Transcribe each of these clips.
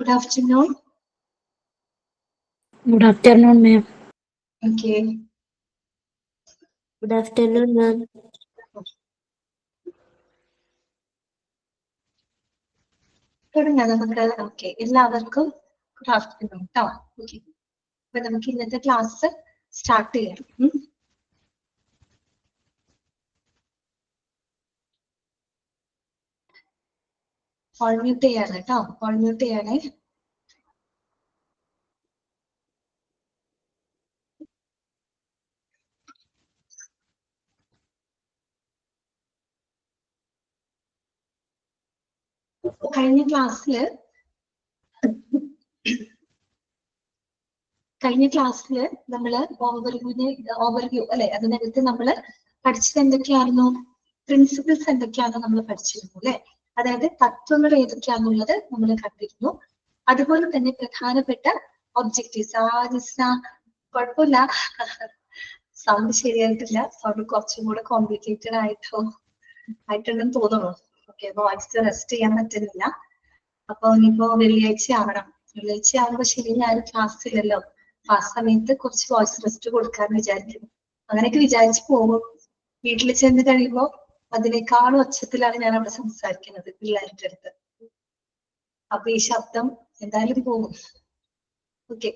Good afternoon. Good afternoon, ma'am. Okay. Good afternoon, ma'am. തുടങ്ങാം നമുക്ക്. Okay, എല്ലാവർക്കും good afternoon കേട്ടോ. ഓക്കെ, അപ്പൊ നമുക്ക് ഇന്നത്തെ ക്ലാസ് സ്റ്റാർട്ട് ചെയ്യാം. ഓൾ മ്യൂട്ട് ചെയ്യാണ് കേട്ടോ, ഓൾ മ്യൂട്ട് ചെയ്യണേ. കഴിഞ്ഞ ക്ലാസ്സിൽ നമ്മള് ഓവർവ്യൂ അല്ലെ, അതിനകത്ത് നമ്മള് പഠിച്ചത് എന്തൊക്കെയായിരുന്നു, പ്രിൻസിപ്പിൾസ് എന്തൊക്കെയാണെന്ന് നമ്മൾ പഠിച്ചിരുന്നു അല്ലെ. അതായത് തത്വങ്ങൾ ഏതൊക്കെയാണെന്നുള്ളത് നമ്മൾ കണ്ടിരുന്നു. അതുപോലെ തന്നെ പ്രധാനപ്പെട്ട ഒബ്ജക്റ്റീവ്സ്. കുഴപ്പമില്ല, സൗണ്ട് ശരിയായിട്ടില്ല. സൗണ്ട് കുറച്ചും കൂടെ കോംപ്ലിക്കേറ്റഡ് ആയിട്ടുണ്ടെന്ന് തോന്നുന്നു. ഓക്കെ, വോയിസ് റെസ്റ്റ് ചെയ്യാൻ പറ്റുന്നില്ല. അപ്പൊ ഇനിയിപ്പോ വെള്ളിയാഴ്ച ആകുമ്പോ ശരി ഞാൻ ക്ലാസ് ഇല്ലല്ലോ, ആ സമയത്ത് കുറച്ച് വോയിസ് റെസ്റ്റ് കൊടുക്കാന്ന് വിചാരിക്കുന്നു. അങ്ങനെയൊക്കെ വിചാരിച്ചു പോകും. വീട്ടിൽ ചെന്ന് കഴിയുമ്പോ അതിനേക്കാളും ഒച്ചത്തിലാണ് ഞാൻ അവിടെ സംസാരിക്കുന്നത് പിള്ളേരുടെ അടുത്ത്. അപ്പൊ ഈ ശബ്ദം എന്തായാലും പോകും. ഓക്കെ,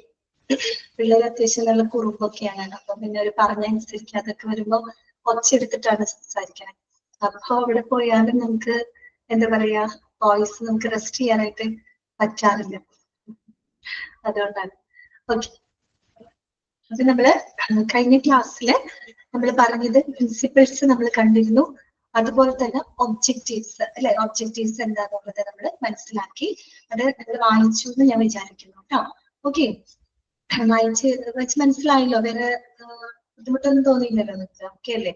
പിള്ളേർ അത്യാവശ്യം നല്ല കുറുമ്പൊക്കെയാണ്. അപ്പൊ പിന്നെ ഒരു പറഞ്ഞനുസരിച്ച് അതൊക്കെ വരുമ്പോ ഒച്ചെടുത്തിട്ടാണ് സംസാരിക്കുന്നത്. അപ്പൊ അവിടെ പോയാലും നമുക്ക് എന്താ പറയാ, വോയിസ് നമുക്ക് റെസ്റ്റ് ചെയ്യാനായിട്ട് പറ്റാറില്ല. അതുകൊണ്ടാണ്. ഓക്കെ, അപ്പൊ നമ്മള് കഴിഞ്ഞ ക്ലാസ്സില് നമ്മൾ പറഞ്ഞത് പ്രിൻസിപ്പിൾസ് നമ്മൾ കണ്ടിരുന്നു. അതുപോലെ തന്നെ ഒബ്ജക്റ്റീവ്സ് അല്ലെ, ഒബ്ജക്റ്റീവ്സ് എന്താണെന്നുള്ളത് നമ്മൾ മനസ്സിലാക്കി. അത് നിങ്ങൾ വായിച്ചു എന്ന് ഞാൻ വിചാരിക്കുന്നു കേട്ടോ. ഓക്കെ, വായിച്ച് മനസ്സിലായല്ലോ? വേറെ ബുദ്ധിമുട്ടൊന്നും തോന്നിയില്ലല്ലോ നിങ്ങൾക്ക്? ഓക്കെ അല്ലേ?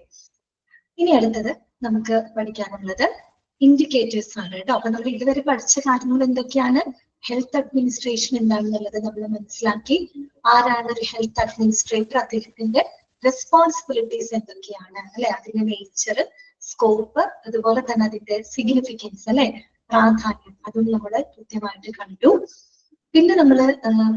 ഇനി അടുത്തത് നമുക്ക് പഠിക്കാനുള്ളത് ഇൻഡിക്കേറ്റേഴ്സ് ആണ് കേട്ടോ. അപ്പൊ നമ്മൾ ഇതുവരെ പഠിച്ച കാര്യങ്ങൾ എന്തൊക്കെയാണ്? ഹെൽത്ത് അഡ്മിനിസ്ട്രേഷൻ എന്താണെന്നുള്ളത് നമ്മൾ മനസ്സിലാക്കി. ആരാണ് ഒരു ഹെൽത്ത് അഡ്മിനിസ്ട്രേറ്റർ, അദ്ദേഹത്തിന്റെ റെസ്പോൺസിബിലിറ്റീസ് എന്തൊക്കെയാണ് അല്ലെ, അതിന്റെ നേച്ചർ, സ്കോപ്പ്, അതുപോലെ തന്നെ അതിന്റെ സിഗ്നിഫിക്കൻസ് അല്ലെ, പ്രാധാന്യം, അതും നമ്മൾ കൃത്യമായിട്ട് കണ്ടു. പിന്നെ നമ്മൾ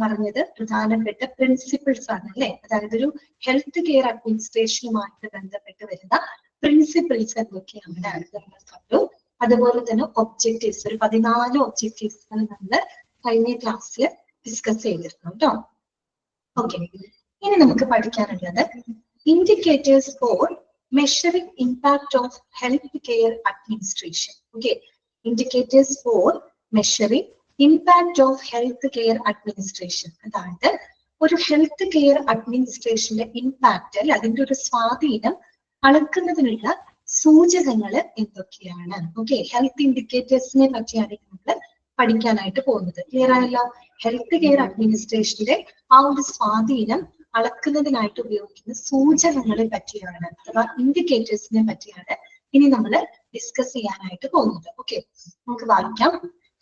പറഞ്ഞത് പ്രധാനപ്പെട്ട പ്രിൻസിപ്പിൾസ് ആണ് അല്ലെ, അതായത് ഒരു ഹെൽത്ത് കെയർ അഡ്മിനിസ്ട്രേഷനുമായിട്ട് ബന്ധപ്പെട്ട് വരുന്ന പ്രിൻസിപ്പിൾസ് എന്തൊക്കെയാണ് നമ്മൾ കണ്ടു. അതുപോലെ തന്നെ ഒബ്ജക്റ്റീവ്സ്, ഒരു 14 ഒബ്ജക്റ്റീവ്സ് നമ്മൾ കഴിഞ്ഞ ക്ലാസ്സിൽ ഡിസ്കസ് ചെയ്തിരുന്നു കേട്ടോ. ഓക്കെ, ഇനി നമുക്ക് പഠിക്കാനുള്ളത് indicators for measuring impact of health care administration. Okay, indicators for measuring impact of health care administration. അതായത് ഒരു ഹെൽത്ത് കെയർ അഡ്മിനിസ്ട്രേഷന്റെ ഇമ്പാക്ട് അല്ലെ, അതിന്റെ ഒരു സ്വാധീനം അളക്കുന്നതിനുള്ള സൂചകങ്ങൾ എന്തൊക്കെയാണ്? ഓക്കെ, ഹെൽത്ത് ഇൻഡിക്കേറ്റേഴ്സിനെ പറ്റിയാണ് നമ്മൾ പഠിക്കാനായിട്ട് പോകുന്നത്. ക്ലിയർ ആയല്ലോ? ഹെൽത്ത് കെയർ അഡ്മിനിസ്ട്രേഷന്റെ ആ ഒരു സ്വാധീനം അളക്കുന്നതിനായിട്ട് ഉപയോഗിക്കുന്ന സൂചകങ്ങളെ പറ്റിയാണ്, അഥവാ ഇൻഡിക്കേറ്റേഴ്സിനെ പറ്റിയാണ് ഇനി നമ്മൾ ഡിസ്കസ് ചെയ്യാനായിട്ട് പോകുന്നത്. ഓക്കെ, നമുക്ക് വായിക്കാം.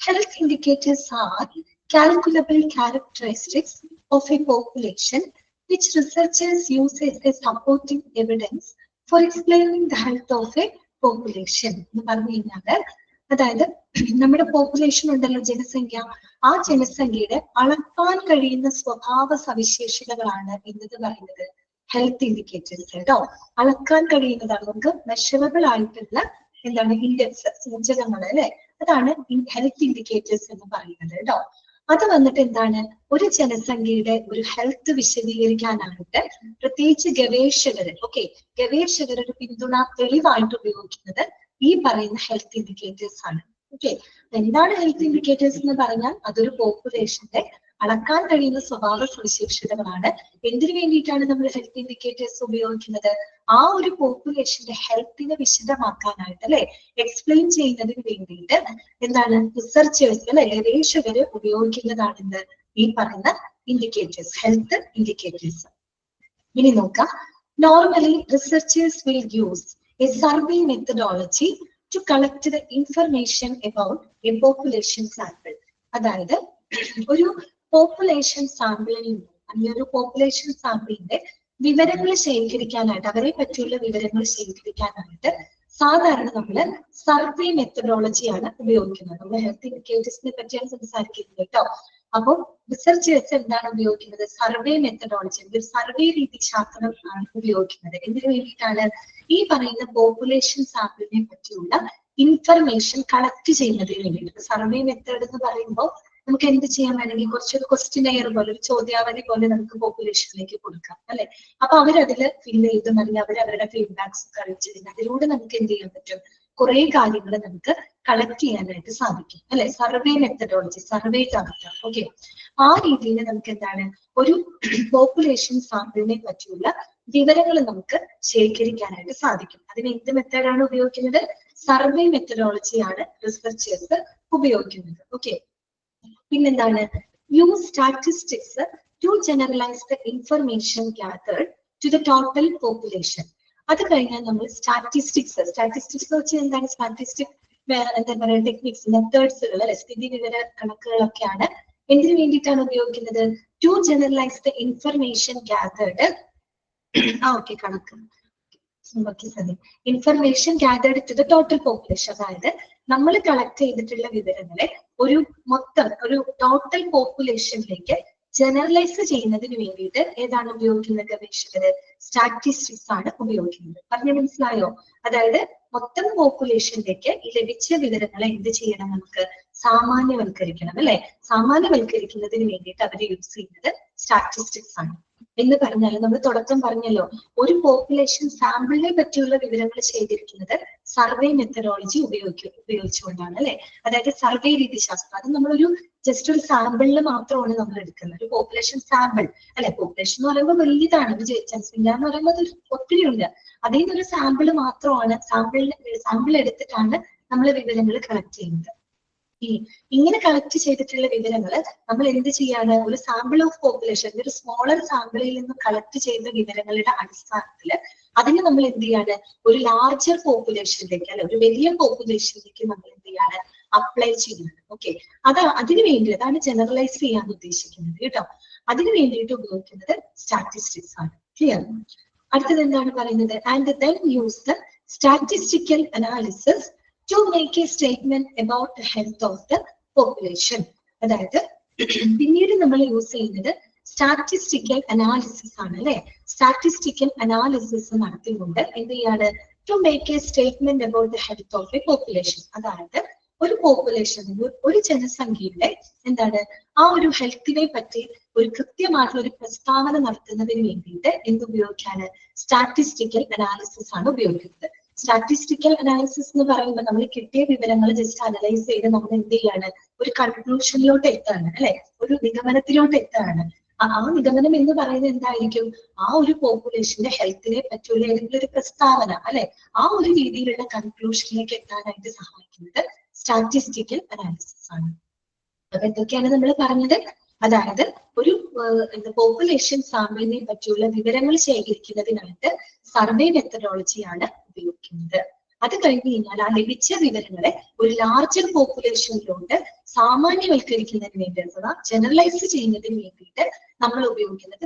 Health indicators R calculable characteristics of a population which researchers use as a supporting evidence for explaining the health of a population. എന്ന് പറഞ്ഞു കഴിഞ്ഞാൽ, അതായത് നമ്മുടെ പോപ്പുലേഷൻ ഉണ്ടല്ലോ, ജനസംഖ്യ, ആ ജനസംഖ്യയുടെ അളക്കാൻ കഴിയുന്ന സ്വഭാവ സവിശേഷതകളാണ് എന്നത് പറയുന്നത് ഹെൽത്ത് ഇൻഡിക്കേറ്റേഴ്സ് കേട്ടോ. അളക്കാൻ കഴിയുന്നതാണ്, നമുക്ക് മെഷറബിൾ ആയിട്ടുള്ള എന്താണ് ഇൻഡെക്സ്, സൂചകങ്ങൾ അല്ലെ, അതാണ് ഹെൽത്ത് ഇൻഡിക്കേറ്റേഴ്സ് എന്ന് പറയുന്നത് കേട്ടോ. അത് വന്നിട്ട് എന്താണ്, ഒരു ജനസംഖ്യയുടെ ഒരു ഹെൽത്ത് വിശദീകരിക്കാനായിട്ട് പ്രത്യേകിച്ച് ഗവേഷകർ ഒരു പിന്തുണ തെളിവായിട്ട് ഉപയോഗിക്കുന്നത് ഈ പറയുന്ന ഹെൽത്ത് ഇൻഡിക്കേറ്റേഴ്സ് ആണ്. ഓക്കെ, എന്താണ് ഹെൽത്ത് ഇൻഡിക്കേറ്റേഴ്സ് എന്ന് പറഞ്ഞാൽ, അതൊരു പോപ്പുലേഷന്റെ അളക്കാൻ കഴിയുന്ന സ്വഭാവ സവിശേഷതകളാണ്. എന്തിനു വേണ്ടിയിട്ടാണ് നമ്മൾ ഹെൽത്ത് ഇൻഡിക്കേറ്റേഴ്സ് ഉപയോഗിക്കുന്നത്? ആ ഒരു പോപ്പുലേഷന്റെ ഹെൽത്തിനെ വിശദമാക്കാനായിട്ട് അല്ലെ, എക്സ്പ്ലെയിൻ ചെയ്യുന്നതിന് വേണ്ടിയിട്ട് എന്താണ് റിസർച്ചേഴ്സ് അല്ലെ, ഗവേഷകര് ഉപയോഗിക്കുന്നതാണ് എന്ത്, ഈ പറയുന്ന ഇൻഡിക്കേറ്റേഴ്സ്, ഹെൽത്ത് ഇൻഡിക്കേറ്റേഴ്സ്. ഇനി നോക്കാം. Normally researchers will use a survey methodology to collect the information about a population sample. അതായത് ഒരു പോപ്പുലേഷൻ സാമ്പിളിൽ നിന്ന് അല്ലെങ്കിൽ ഒരു പോപ്പുലേഷൻ സാമ്പിളിന്റെ വിവരങ്ങൾ ശേഖരിക്കാനായിട്ട്, അവരെ പറ്റിയുള്ള വിവരങ്ങൾ ശേഖരിക്കാനായിട്ട് സാധാരണ നമ്മൾ സർവേ മെത്തഡോളജിയാണ് ഉപയോഗിക്കുന്നത്. നമ്മൾ ഹെൽത്ത് ഇൻഡിക്കേറ്റേഴ്സിനെ പറ്റിയാണ് സംസാരിക്കുന്നത് കേട്ടോ. അപ്പോൾ റിസർച്ചേഴ്സ് എന്താണ് ഉപയോഗിക്കുന്നത്? സർവേ മെത്തഡോളജി, ഒരു സർവേ രീതി ശാസ്ത്രം ആണ് ഉപയോഗിക്കുന്നത്. എന്തിനു വേണ്ടിയിട്ടാണ്? ഈ പറയുന്ന പോപ്പുലേഷൻ സാമ്പിളിനെ പറ്റിയുള്ള ഇൻഫർമേഷൻ കളക്ട് ചെയ്യുന്നതിന് വേണ്ടിയിട്ട്. സർവേ മെത്തേഡ് എന്ന് പറയുമ്പോൾ നമുക്ക് എന്ത് ചെയ്യാൻ വേണമെങ്കിൽ കുറച്ചൊരു ക്വസ്റ്റ്യനെയർ പോലെ, ഒരു ചോദ്യാവലി പോലെ നമുക്ക് പോപ്പുലേഷനിലേക്ക് കൊടുക്കാം അല്ലെ. അപ്പൊ അവരതില് ഫില്ല് ചെയ്ത് അല്ലെങ്കിൽ അവരവരുടെ ഫീഡ്ബാക്സ് ഒക്കെ അറിയിച്ചതിന് അതിലൂടെ നമുക്ക് എന്ത് ചെയ്യാൻ പറ്റും? കുറെ കാര്യങ്ങൾ നമുക്ക് കളക്ട് ചെയ്യാനായിട്ട് സാധിക്കും അല്ലെ. Survey methodology, survey data. Okay, ആ രീതിയിൽ നമുക്ക് എന്താണ് ഒരു പോപ്പുലേഷൻ സാമ്പിളിനെ പറ്റിയുള്ള വിവരങ്ങൾ നമുക്ക് ശേഖരിക്കാനായിട്ട് സാധിക്കും. അതിന് എന്ത് മെത്തേഡാണ് ഉപയോഗിക്കുന്നത്? സർവേ മെത്തഡോളജിയാണ് റിസർച്ചേഴ്സ് ഉപയോഗിക്കുന്നത്. ഓക്കെ, പിന്നെന്താണ്? Use statistics to generalise the information gathered to the total population. അത് കഴിഞ്ഞാൽ നമ്മൾ സ്റ്റാറ്റിസ്റ്റിക്സ് വെച്ച് എന്താണ്? സ്റ്റാറ്റിസ്റ്റിക് എന്താ പറയുക, ടെക്നിക്സ്, മെത്തേഡ്സുകൾ, സ്ഥിതി വിവര കണക്കുകളൊക്കെയാണ് എന്തിനു വേണ്ടിയിട്ടാണ് ഉപയോഗിക്കുന്നത്? To generalise the information gathered. Okay, കണക്ക് information gathered to the total population. അതായത് നമ്മൾ കളക്ട് ചെയ്തിട്ടുള്ള വിവരങ്ങളെ ഒരു ടോട്ടൽ പോപ്പുലേഷനിലേക്ക് ജനറലൈസ് ചെയ്യുന്നതിന് വേണ്ടിയിട്ട് ഏതാണ് ഉപയോഗിക്കുന്നത് ഗവേഷകര്? സ്റ്റാറ്റിസ്റ്റിക്സ് ആണ് ഉപയോഗിക്കുന്നത്. പറഞ്ഞു മനസ്സിലായോ? അതായത് മൊത്തം പോപ്പുലേഷനിലേക്ക് ഈ ലഭിച്ച വിവരങ്ങളെ എന്ത് ചെയ്യണം? നമുക്ക് സാമാന്യവൽക്കരിക്കണം അല്ലെ. സാമാന്യവൽക്കരിക്കുന്നതിന് വേണ്ടിയിട്ട് അവർ യൂസ് ചെയ്യുന്നത് സ്റ്റാറ്റിസ്റ്റിക്സ് ആണ്. എന്ന് പറഞ്ഞാൽ നമ്മൾ തുടക്കം പറഞ്ഞല്ലോ, ഒരു പോപ്പുലേഷൻ സാമ്പിളിനെ പറ്റിയുള്ള വിവരങ്ങൾ ശേഖരിക്കുന്നത് സർവേ മെത്തഡോളജി ഉപയോഗിച്ചുകൊണ്ടാണ് അല്ലെ. അതായത് സർവേ രീതിശാസ്ത്രം. അത് നമ്മളൊരു ജസ്റ്റ് ഒരു സാമ്പിളിൽ മാത്രമാണ് നമ്മൾ എടുക്കുന്നത്. ഒരു പോപ്പുലേഷൻ സാമ്പിൾ അല്ലെ. പോപ്പുലേഷൻ എന്ന് പറയുമ്പോൾ വലിയതാണ്, ജനസംഖ്യ എന്ന് പറയുമ്പോൾ അത് ഒത്തിരി ഉണ്ട്. അതിൽ നിന്നൊരു സാമ്പിൾ മാത്രമാണ്, സാമ്പിൾ എടുത്തിട്ടാണ് നമ്മൾ വിവരങ്ങൾ കളക്ട് ചെയ്യുന്നത്. ഇങ്ങനെ കളക്ട് ചെയ്തിട്ടുള്ള വിവരങ്ങൾ നമ്മൾ എന്ത് ചെയ്യാണ്? ഒരു സാമ്പിൾ ഓഫ് പോപ്പുലേഷൻ, ഒരു സ്മോളർ സാമ്പിളിൽ നിന്ന് കളക്ട് ചെയ്ത വിവരങ്ങളുടെ അടിസ്ഥാനത്തിൽ അതിന് നമ്മൾ എന്ത് ചെയ്യാണ്? ഒരു ലാർജർ പോപ്പുലേഷനിലേക്ക് അല്ലെ, ഒരു വലിയ പോപ്പുലേഷനിലേക്ക് നമ്മൾ എന്ത് ചെയ്യാണ്? അപ്ലൈ ചെയ്യുന്നത്. ഓക്കെ, അതിനു വേണ്ടി, അതാണ് ജനറലൈസ് ചെയ്യാൻ ഉദ്ദേശിക്കുന്നത് കേട്ടോ. അതിനു വേണ്ടിയിട്ട് ഉപയോഗിക്കുന്നത് സ്റ്റാറ്റിസ്റ്റിക്സ് ആണ്. ക്ലിയർ? അടുത്തത് എന്താണ് പറയുന്നത്? And then use the statistical analysis to make a statement about the health of the population. അതായത് പിന്നീട് നമ്മൾ യൂസ് ചെയ്യുന്നത് സ്റ്റാറ്റിസ്റ്റിക്കൽ അനാലിസിസ് ആണ് അല്ലെ. സ്റ്റാറ്റിസ്റ്റിക്കൽ അനാലിസിസ് നടത്തിക്കൊണ്ട് എന്ത് ചെയ്യാണ്? To make a statement about the health of a population. അതായത് ഒരു പോപ്പുലേഷനിൽ, ഒരു ജനസംഖ്യയുടെ എന്താണ് ആ ഒരു ഹെൽത്തിനെ പറ്റി ഒരു കൃത്യമായിട്ടുള്ള ഒരു പ്രസ്താവന നടത്തുന്നതിന് വേണ്ടിയിട്ട് എന്തുപയോഗിക്കാണ്? സ്റ്റാറ്റിസ്റ്റിക്കൽ അനാലിസിസ് ആണ് ഉപയോഗിക്കുന്നത്. സ്റ്റാറ്റിസ്റ്റിക്കൽ അനാലിസിസ് എന്ന് പറയുമ്പോൾ നമ്മൾ കിട്ടിയ വിവരങ്ങൾ ജസ്റ്റ് അനലൈസ് ചെയ്ത് നമ്മൾ എന്ത് ചെയ്യാണ്? ഒരു കൺക്ലൂഷനിലോട്ട് എത്താണ് അല്ലെ, ഒരു നിഗമനത്തിലോട്ട് എത്താണ്. ആ നിഗമനം എന്ന് പറയുന്നത് എന്തായിരിക്കും? ആ ഒരു പോപ്പുലേഷന്റെ ഹെൽത്തിനെ പറ്റിയുള്ള ഏതെങ്കിലും ഒരു പ്രസ്താവന അല്ലെ, ആ ഒരു രീതിയിലുള്ള കൺക്ലൂഷനിലേക്ക് എത്താനായിട്ട് സഹായിക്കുന്നത് സ്റ്റാറ്റിസ്റ്റിക്കൽ അനാലിസിസ് ആണ്. അപ്പൊ എന്തൊക്കെയാണ് നമ്മൾ പറഞ്ഞത്? അതായത് ഒരു പോപ്പുലേഷൻ സാമ്പിളിനെ പറ്റിയുള്ള വിവരങ്ങൾ ശേഖരിക്കുന്നതിനായിട്ട് സർവേ മെത്തഡോളജിയാണ് ഉപയോഗിക്കുന്നത്. അത് കഴിഞ്ഞ് കഴിഞ്ഞാൽ ആ ലഭിച്ച വിവരങ്ങളെ ഒരു ലാർജർ പോപ്പുലേഷനിലോട്ട് സാമാന്യവൽക്കരിക്കുന്നതിന് വേണ്ടി, അഥവാ ജനറലൈസ് ചെയ്യുന്നതിന് വേണ്ടിയിട്ട് നമ്മൾ ഉപയോഗിക്കുന്നത്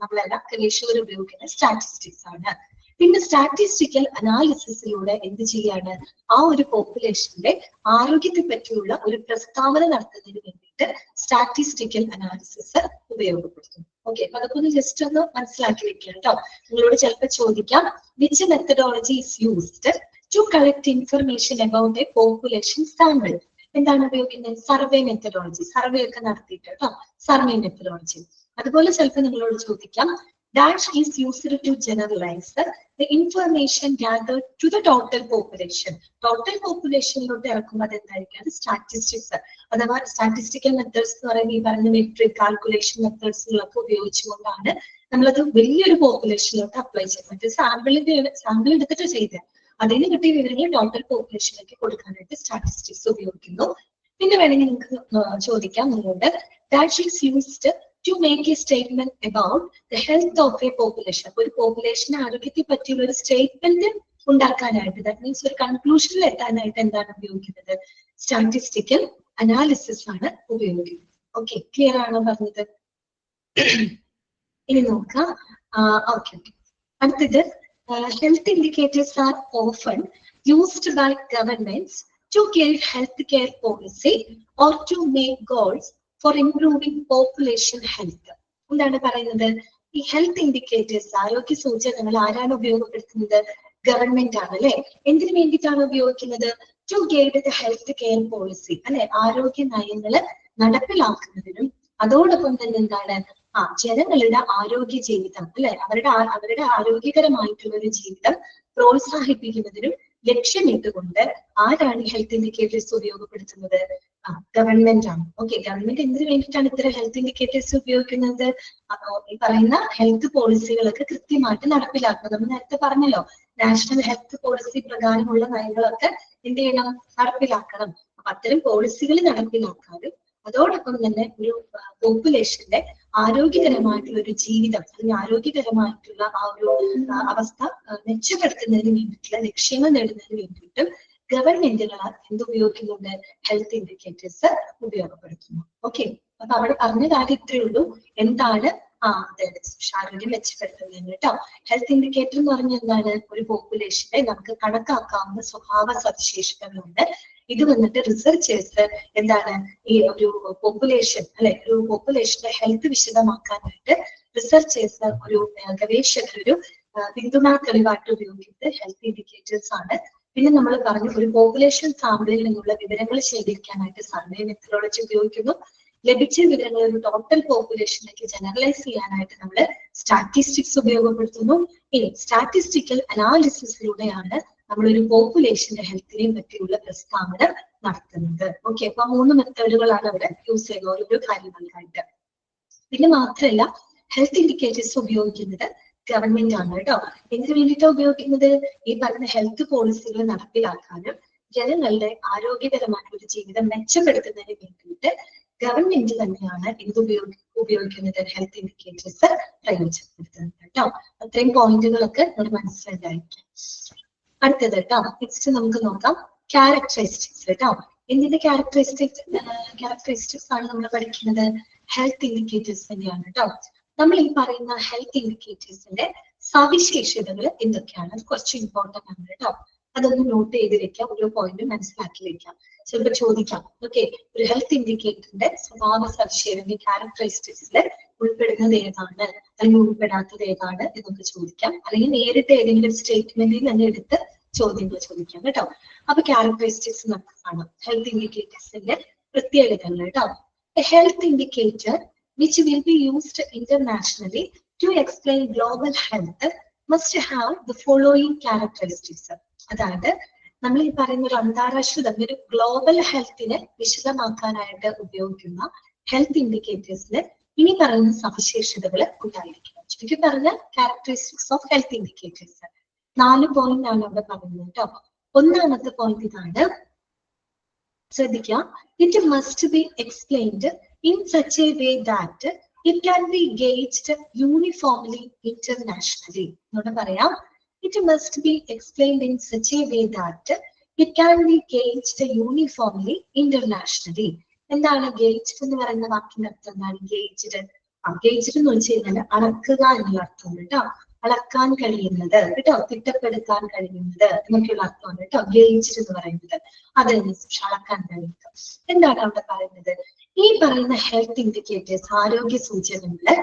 നമ്മളല്ല, ഗവേഷകർ ഉപയോഗിക്കുന്ന സ്റ്റാറ്റിസ്റ്റിക്സ് ആണ്. പിന്നെ സ്റ്റാറ്റിസ്റ്റിക്കൽ അനാലിസിസിലൂടെ എന്ത് ചെയ്യാണ്? ആ ഒരു പോപ്പുലേഷന്റെ ആരോഗ്യത്തെ പറ്റിയുള്ള ഒരു പ്രസ്താവന നടത്തുന്നതിന് വേണ്ടിയിട്ട് സ്റ്റാറ്റിസ്റ്റിക്കൽ അനാലിസിസ് ഉപയോഗപ്പെടുത്തും. ഓക്കെ, അപ്പൊ അതൊക്കെ ഒന്ന് ജസ്റ്റ് ഒന്ന് മനസ്സിലാക്കി വെക്കുക കേട്ടോ. നിങ്ങളോട് ചിലപ്പോൾ ചോദിക്കാം, which methodology is used to collect information about a population sample. എന്താണ് ഉപയോഗിക്കുന്നത്? Survey methodology. സർവേ ഒക്കെ നടത്തിയിട്ട് കേട്ടോ, സർവേ മെത്തഡോളജി. അതുപോലെ ചിലപ്പോൾ നിങ്ങളോട് ചോദിക്കാം, dash is used to generalize the information gathered to the total population. Total population lot ഇറക്കുമ്പോൾ അതെന്തായിരിക്കും? Statistics അഥവാ സ്റ്റാറ്റിസ്റ്റിക്കൽ മെത്തേഡ്സ് എന്ന് പറയുമ്പോൾ ഈ പറഞ്ഞ മെട്രിക്, കാൽക്കുലേഷൻ മെത്തേഡ്സുകളൊക്കെ ഉപയോഗിച്ചുകൊണ്ടാണ് നമ്മളത് വലിയൊരു പോപ്പുലേഷനിലോട്ട് അപ്ലൈ ചെയ്യുന്നത്. സാമ്പിൾ എടുത്തിട്ട് ചെയ്ത് അതിന് കിട്ടിയ വിവരങ്ങൾ ടോട്ടൽ പോപ്പുലേഷനിലേക്ക് കൊടുക്കാനായിട്ട് സ്റ്റാറ്റിസ്റ്റിക്സ് ഉപയോഗിക്കുന്നു. പിന്നെ വേണമെങ്കിൽ നിങ്ങൾക്ക് ചോദിക്കാം നിങ്ങളോട്, dash is used to make a statement about the health of a population. ഒരു പോപ്പുലേഷൻ ആരോഗ്യത്തെ പറ്റിയുള്ള ഒരു സ്റ്റേറ്റ്മെന്റ് ഉണ്ടാക്കാനായിട്ട്, ദാറ്റ് മീൻസ് ഒരു കൺക്ലൂഷനിൽ എത്താനായിട്ട് എന്താണ് ഉപയോഗിക്കുന്നത്? സ്റ്റാറ്റിസ്റ്റിക്കൽ അനാലിസിസ് ആണ് ഉപയോഗിക്കുന്നത്. ഓക്കെ, ക്ലിയർ ആണോ പറഞ്ഞത്? ഇനി നോക്കാം. ഓക്കെ, അടുത്തത് health indicators are often used by governments to give healthcare policy or to make goals for improving population health. എന്താണ് പറയുന്നത്? ഈ ഹെൽത്ത് ഇൻഡിക്കേറ്റേഴ്സ്, ആരോഗ്യ സൂചകങ്ങൾ ആരാണ് ഉപയോഗപ്പെടുത്തുന്നത്? ഗവൺമെന്റ് ആണ് അല്ലെ. എന്തിനു വേണ്ടിയിട്ടാണ് ഉപയോഗിക്കുന്നത്? To guide the health care policy അല്ലെ, ആരോഗ്യ നയങ്ങള് നടപ്പിലാക്കുന്നതിനും അതോടൊപ്പം തന്നെ എന്താണ് ജനങ്ങളുടെ ആരോഗ്യ ജീവിതം അല്ലെ, അവരുടെ ആരോഗ്യകരമായിട്ടുള്ള ഒരു ജീവിതം പ്രോത്സാഹിപ്പിക്കുന്നതിനും ലക്ഷ്യമിട്ടുകൊണ്ട് ആരാണ് ഹെൽത്ത് ഇൻഡിക്കേറ്റേഴ്സ് ഉപയോഗപ്പെടുത്തുന്നത്? ഗവൺമെന്റ് ആണ്. ഓക്കെ, ഗവൺമെന്റ് എന്തിനു വേണ്ടിയിട്ടാണ് ഇത്തരം ഹെൽത്ത് ഇൻഡിക്കേറ്റേഴ്സ് ഉപയോഗിക്കുന്നത്? ഈ പറയുന്ന ഹെൽത്ത് പോളിസികളൊക്കെ കൃത്യമായിട്ട് നടപ്പിലാക്കുക. നമ്മൾ നേരത്തെ പറഞ്ഞല്ലോ, നാഷണൽ ഹെൽത്ത് പോളിസി പ്രകാരമുള്ള നയങ്ങളൊക്കെ എന്ത് ചെയ്യണം? നടപ്പിലാക്കണം. അപ്പൊ അത്തരം പോളിസികൾ നടപ്പിലാക്കാനും അതോടൊപ്പം തന്നെ ഒരു പോപ്പുലേഷന്റെ ആരോഗ്യകരമായിട്ടുള്ള ഒരു ജീവിതം അല്ലെങ്കിൽ ആരോഗ്യകരമായിട്ടുള്ള ആ ഒരു അവസ്ഥ മെച്ചപ്പെടുത്തുന്നതിന് വേണ്ടിയിട്ടുള്ള ലക്ഷ്യങ്ങൾ നേടുന്നതിന് വേണ്ടിയിട്ടും ഗവൺമെന്റുകൾ എന്തുപയോഗിക്കുന്നുണ്ട്? ഹെൽത്ത് ഇൻഡിക്കേറ്റേഴ്സ് ഉപയോഗപ്പെടുത്തുന്നു. ഓക്കെ, അപ്പൊ അവിടെ പറഞ്ഞ കാര്യം ഇത്രയേ ഉള്ളൂ. എന്താണ് അതായത് ആരോഗ്യം മെച്ചപ്പെടുത്തുന്നതിന് കേട്ടോ. ഹെൽത്ത് ഇൻഡിക്കേറ്റർ എന്ന് പറഞ്ഞാൽ എന്താണ്? ഒരു പോപ്പുലേഷനെ നമുക്ക് കണക്കാക്കാവുന്ന സ്വഭാവ സവിശേഷതകളുണ്ട്. ഇത് വന്നിട്ട് റിസർച്ചേഴ്സ് എന്താണ് ഈ ഒരു പോപ്പുലേഷൻ അല്ലെ, ഒരു പോപ്പുലേഷന്റെ ഹെൽത്ത് വിശദമാക്കാനായിട്ട് റിസർച്ചേഴ്സ് ഒരു ഗവേഷകർ ഒരു പിന്തുണാ തെളിവായിട്ട് ഉപയോഗിക്കുന്നത് ഹെൽത്ത് ഇൻഡിക്കേറ്റേഴ്സ് ആണ്. പിന്നെ നമ്മൾ പറഞ്ഞു ഒരു പോപ്പുലേഷൻ സാമ്പിളിൽ നിന്നുള്ള വിവരങ്ങൾ ശേഖരിക്കാനായിട്ട് സർവേ മെത്തഡോളജി ഉപയോഗിക്കുന്നു. ലഭിച്ച വിവരങ്ങൾ ഒരു ടോട്ടൽ പോപ്പുലേഷനിലേക്ക് ജനറലൈസ് ചെയ്യാനായിട്ട് നമ്മൾ സ്റ്റാറ്റിസ്റ്റിക്സ് ഉപയോഗപ്പെടുത്തുന്നു. ഇനി സ്റ്റാറ്റിസ്റ്റിക്കൽ അനാലിസിസിലൂടെയാണ് നമ്മളൊരു പോപ്പുലേഷന്റെ ഹെൽത്തിനെയും പറ്റിയുള്ള പ്രസ്താവന നടത്തുന്നത്. ഓക്കെ, അപ്പൊ 3 മെത്തേഡുകളാണ് അവിടെ യൂസ് ചെയ്യുന്ന ഓരോ കാര്യങ്ങൾക്കായിട്ട്. പിന്നെ മാത്രമല്ല ഹെൽത്ത് ഇൻഡിക്കേറ്റേഴ്സ് ഉപയോഗിക്കുന്നത് ഗവൺമെന്റ് ആണ് കേട്ടോ. എന്തിനു വേണ്ടിയിട്ടാണ് ഉപയോഗിക്കുന്നത്? ഈ പറഞ്ഞ ഹെൽത്ത് പോളിസികൾ നടപ്പിലാക്കാനും ജനങ്ങളുടെ ആരോഗ്യകരമായിട്ടുള്ള ജീവിതം മെച്ചപ്പെടുത്തുന്നതിന് വേണ്ടിയിട്ട് ഗവൺമെന്റ് തന്നെയാണ് ഉപയോഗിക്കുന്നത് ഹെൽത്ത് ഇൻഡിക്കേറ്റേഴ്സ് പ്രയോജനപ്പെടുത്തുന്നത് കേട്ടോ. അത്രയും പോയിന്റുകളൊക്കെ നമ്മൾ മനസ്സിലായിരിക്കും. അടുത്തത് കേട്ടോ, നെക്സ്റ്റ് നമുക്ക് നോക്കാം ക്യാരക്ടറിസ്റ്റിക്സ് കേട്ടോ. എന്തിന്റെ ക്യാരക്ടറിസ്റ്റിക്സ് ആണ് നമ്മൾ പഠിക്കുന്നത്? ഹെൽത്ത് ഇൻഡിക്കേറ്റേഴ്സ് തന്നെയാണ് കേട്ടോ. നമ്മൾ ഈ പറയുന്ന ഹെൽത്ത് ഇൻഡിക്കേറ്റേഴ്സിന്റെ സവിശേഷതകൾ എന്തൊക്കെയാണ്? അത് കുറച്ച് ഇമ്പോർട്ടന്റ് ആണ് കേട്ടോ. അതൊന്ന് നോട്ട് ചെയ്ത് വെക്കാം, ഓരോ പോയിന്റും മനസ്സിലാക്കി വെക്കാം. ചിലപ്പോൾ ചോദിക്കാം, ഓക്കെ, ഒരു ഹെൽത്ത് ഇൻഡിക്കേറ്ററിന്റെ സ്വഭാവ സവിശേഷത ക്യാരക്ടറിസ്റ്റിക്സിൽ ഉൾപ്പെടുന്നത് ഏതാണ് അല്ലെങ്കിൽ ഉൾപ്പെടാത്തത് ഏതാണ് എന്നൊക്കെ ചോദിക്കാം. അല്ലെങ്കിൽ നേരിട്ട് ഏതെങ്കിലും സ്റ്റേറ്റ്മെന്റിൽ തന്നെ എടുത്ത് ചോദ്യങ്ങൾ ചോദിക്കാം കേട്ടോ. അപ്പൊ ക്യാരക്ടറിസ്റ്റിക്സ് നമുക്ക് കാണാം. ഹെൽത്ത് ഇൻഡിക്കേറ്റേഴ്സിന്റെ പ്രത്യേകതകൾ കേട്ടോ. Health indicator which will be used internationally to explain global health must have the following characteristics. അതായത് നമ്മൾ ഈ പറയുന്ന ഒരു അന്താരാഷ്ട്ര തലത്തിൽ ഒരു ഗ്ലോബൽ ഹെൽത്തിനെ വിശദമാക്കാനായിട്ട് ഉപയോഗിക്കുന്ന ഹെൽത്ത് ഇൻഡിക്കേറ്റേഴ്സിന് ഇനി പറയുന്ന സവിശേഷതകൾ ഉണ്ടായിരിക്കണം. ചുരുക്കി പറഞ്ഞ characteristics of health indicators 4 point ആണ് ഇവിടെ പറയുന്നത് കേട്ടോ. ഒന്നാമത്തെ പോയിന്റ് ഇതാണ്, ശ്രദ്ധിക്കുക. It must be explained in such a way that it can be gauged uniformly internationally. എന്നോട് പറയാം, it must be explained in such a way that it can be gauged uniformly internationally. എന്താണ് gauged എന്ന് പറയുന്ന വാക്കിന്റെ അർത്ഥം? എന്താണ് gauged? gauged എന്ന് വെച്ച് കഴിഞ്ഞാൽ അളക്കുക എന്നുള്ള അർത്ഥം കേട്ടോ. അളക്കാൻ കഴിയുന്നത് കേട്ടോ, തിട്ടപ്പെടുത്താൻ കഴിയുന്നത് എന്നൊക്കെയുള്ള അർത്ഥമാണ് കേട്ടോ gauged എന്ന് പറയുന്നത്. അതനുസരിച്ച് അളക്കാൻ കഴിയുന്നത്. എന്താണ് അവിടെ പറയുന്നത്? ഈ പറയുന്ന ഹെൽത്ത് ഇൻഡിക്കേറ്റേഴ്സ് ആരോഗ്യ സൂചകങ്ങള്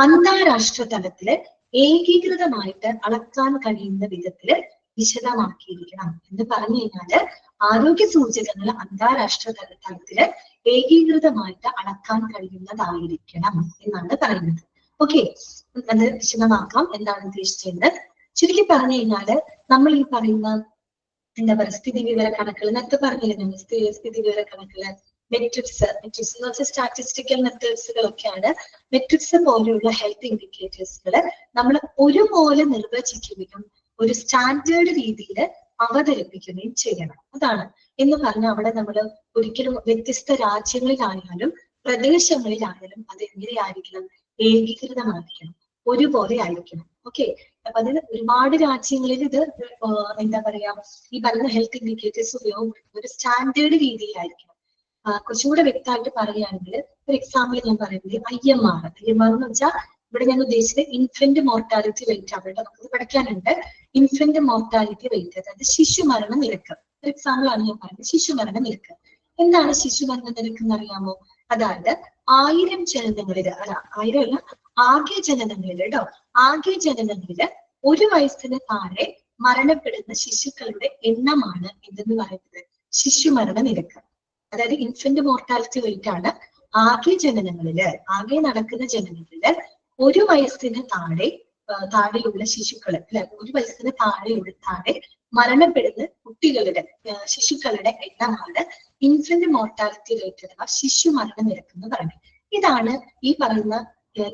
അന്താരാഷ്ട്ര തലത്തില് ഏകീകൃതമായിട്ട് അളക്കാൻ കഴിയുന്ന വിധത്തില് വിശദമാക്കിയിരിക്കണം. എന്ന് പറഞ്ഞു കഴിഞ്ഞാല് ആരോഗ്യ സൂചകങ്ങൾ അന്താരാഷ്ട്ര തലത്തില് ഏകീകൃതമായിട്ട് അളക്കാൻ കഴിയുന്നതായിരിക്കണം എന്നാണ് പറയുന്നത്. ഓക്കെ, അത് വിശദമാക്കാം എന്താണ് ഉദ്ദേശിച്ചത്. ചുരുക്കി പറഞ്ഞു കഴിഞ്ഞാല് നമ്മൾ ഈ പറയുന്ന എന്താ പറയുക സ്ഥിതി വിവര കണക്കുകൾ നേരത്തെ പറഞ്ഞിരുന്നു. സ്ഥിതി വിവര കണക്കുകള് മെട്രിക്സ് എന്ന് വെച്ചാൽ സ്റ്റാറ്റിസ്റ്റിക്കൽ മെത്തേഡ്സുകളൊക്കെയാണ്. മെട്രിക്സ് പോലെയുള്ള ഹെൽത്ത് ഇൻഡിക്കേറ്റേഴ്സുകള് നമ്മൾ ഒരുപോലെ നിർവചിക്കുകയും ഒരു സ്റ്റാൻഡേർഡ് രീതിയിൽ അവതരിപ്പിക്കുകയും ചെയ്യണം. അതാണ് എന്ന് പറഞ്ഞാൽ അവിടെ നമ്മൾ ഒരിക്കലും വ്യത്യസ്ത രാജ്യങ്ങളിലായാലും പ്രദേശങ്ങളിലായാലും അത് എങ്ങനെയായിരിക്കണം? ഏകീകൃതമായിരിക്കണം, ഒരുപോലെ ആയിരിക്കണം. ഓക്കെ, അപ്പൊ അതിന് ഒരുപാട് രാജ്യങ്ങളിൽ ഇത് എന്താ പറയാ ഈ പറയുന്ന ഹെൽത്ത് ഇൻഡിക്കേറ്റേഴ്സ് ഉപയോഗപ്പെടുത്തുന്ന ഒരു സ്റ്റാൻഡേർഡ് രീതിയിലായിരിക്കണം. കുറച്ചുകൂടെ വ്യക്തമായിട്ട് പറയുകയാണെങ്കിൽ ഒരു എക്സാമ്പിൾ ഞാൻ പറയുന്നത് IMR എന്ന് വെച്ചാൽ ഇവിടെ ഞാൻ ഉദ്ദേശിച്ചത് ഇൻഫന്റ് മോർട്ടാലിറ്റി റേറ്റ് ആണ് കേട്ടോ. നമുക്ക് പഠിക്കാനുണ്ട് ഇൻഫന്റ് മോർട്ടാലിറ്റി റേറ്റ്, അതായത് ശിശുമരണ നിരക്ക്. ഒരു എക്സാമ്പിൾ ആണ് ഞാൻ പറഞ്ഞത്, ശിശുമരണ നിരക്ക്. എന്താണ് ശിശുമരണ നിരക്ക് എന്ന് അറിയാമോ? അതായത് 1000 ജനനങ്ങളില്, അല്ല 1000 അല്ല, ആകെ ജനനങ്ങളില് കേട്ടോ, ആകെ ജനനങ്ങളില് 1 വയസ്സിന് താഴെ മരണപ്പെടുന്ന ശിശുക്കളുടെ എണ്ണമാണ് എന്തെന്ന് പറയുന്നത് ശിശുമരണ നിരക്ക്. അതായത് ഇൻഫന്റ് മോർട്ടാലിറ്റി റേറ്റ് ആണ് ആകെ ജനനങ്ങളില്, ആകെ നടക്കുന്ന ജനനങ്ങളില് 1 വയസ്സിന് താഴെയുള്ള ശിശുക്കള്, അല്ലെ, 1 വയസ്സിന് താഴെ മരണപ്പെടുന്ന കുട്ടികളുടെ ശിശുക്കളുടെ എണ്ണമാണ് ഇൻഫന്റ് മോർട്ടാലിറ്റി റേറ്റ് അഥവാ ശിശുമരണ നിരക്ക് എന്ന് പറയുന്നത്. ഇതാണ് ഈ പറയുന്ന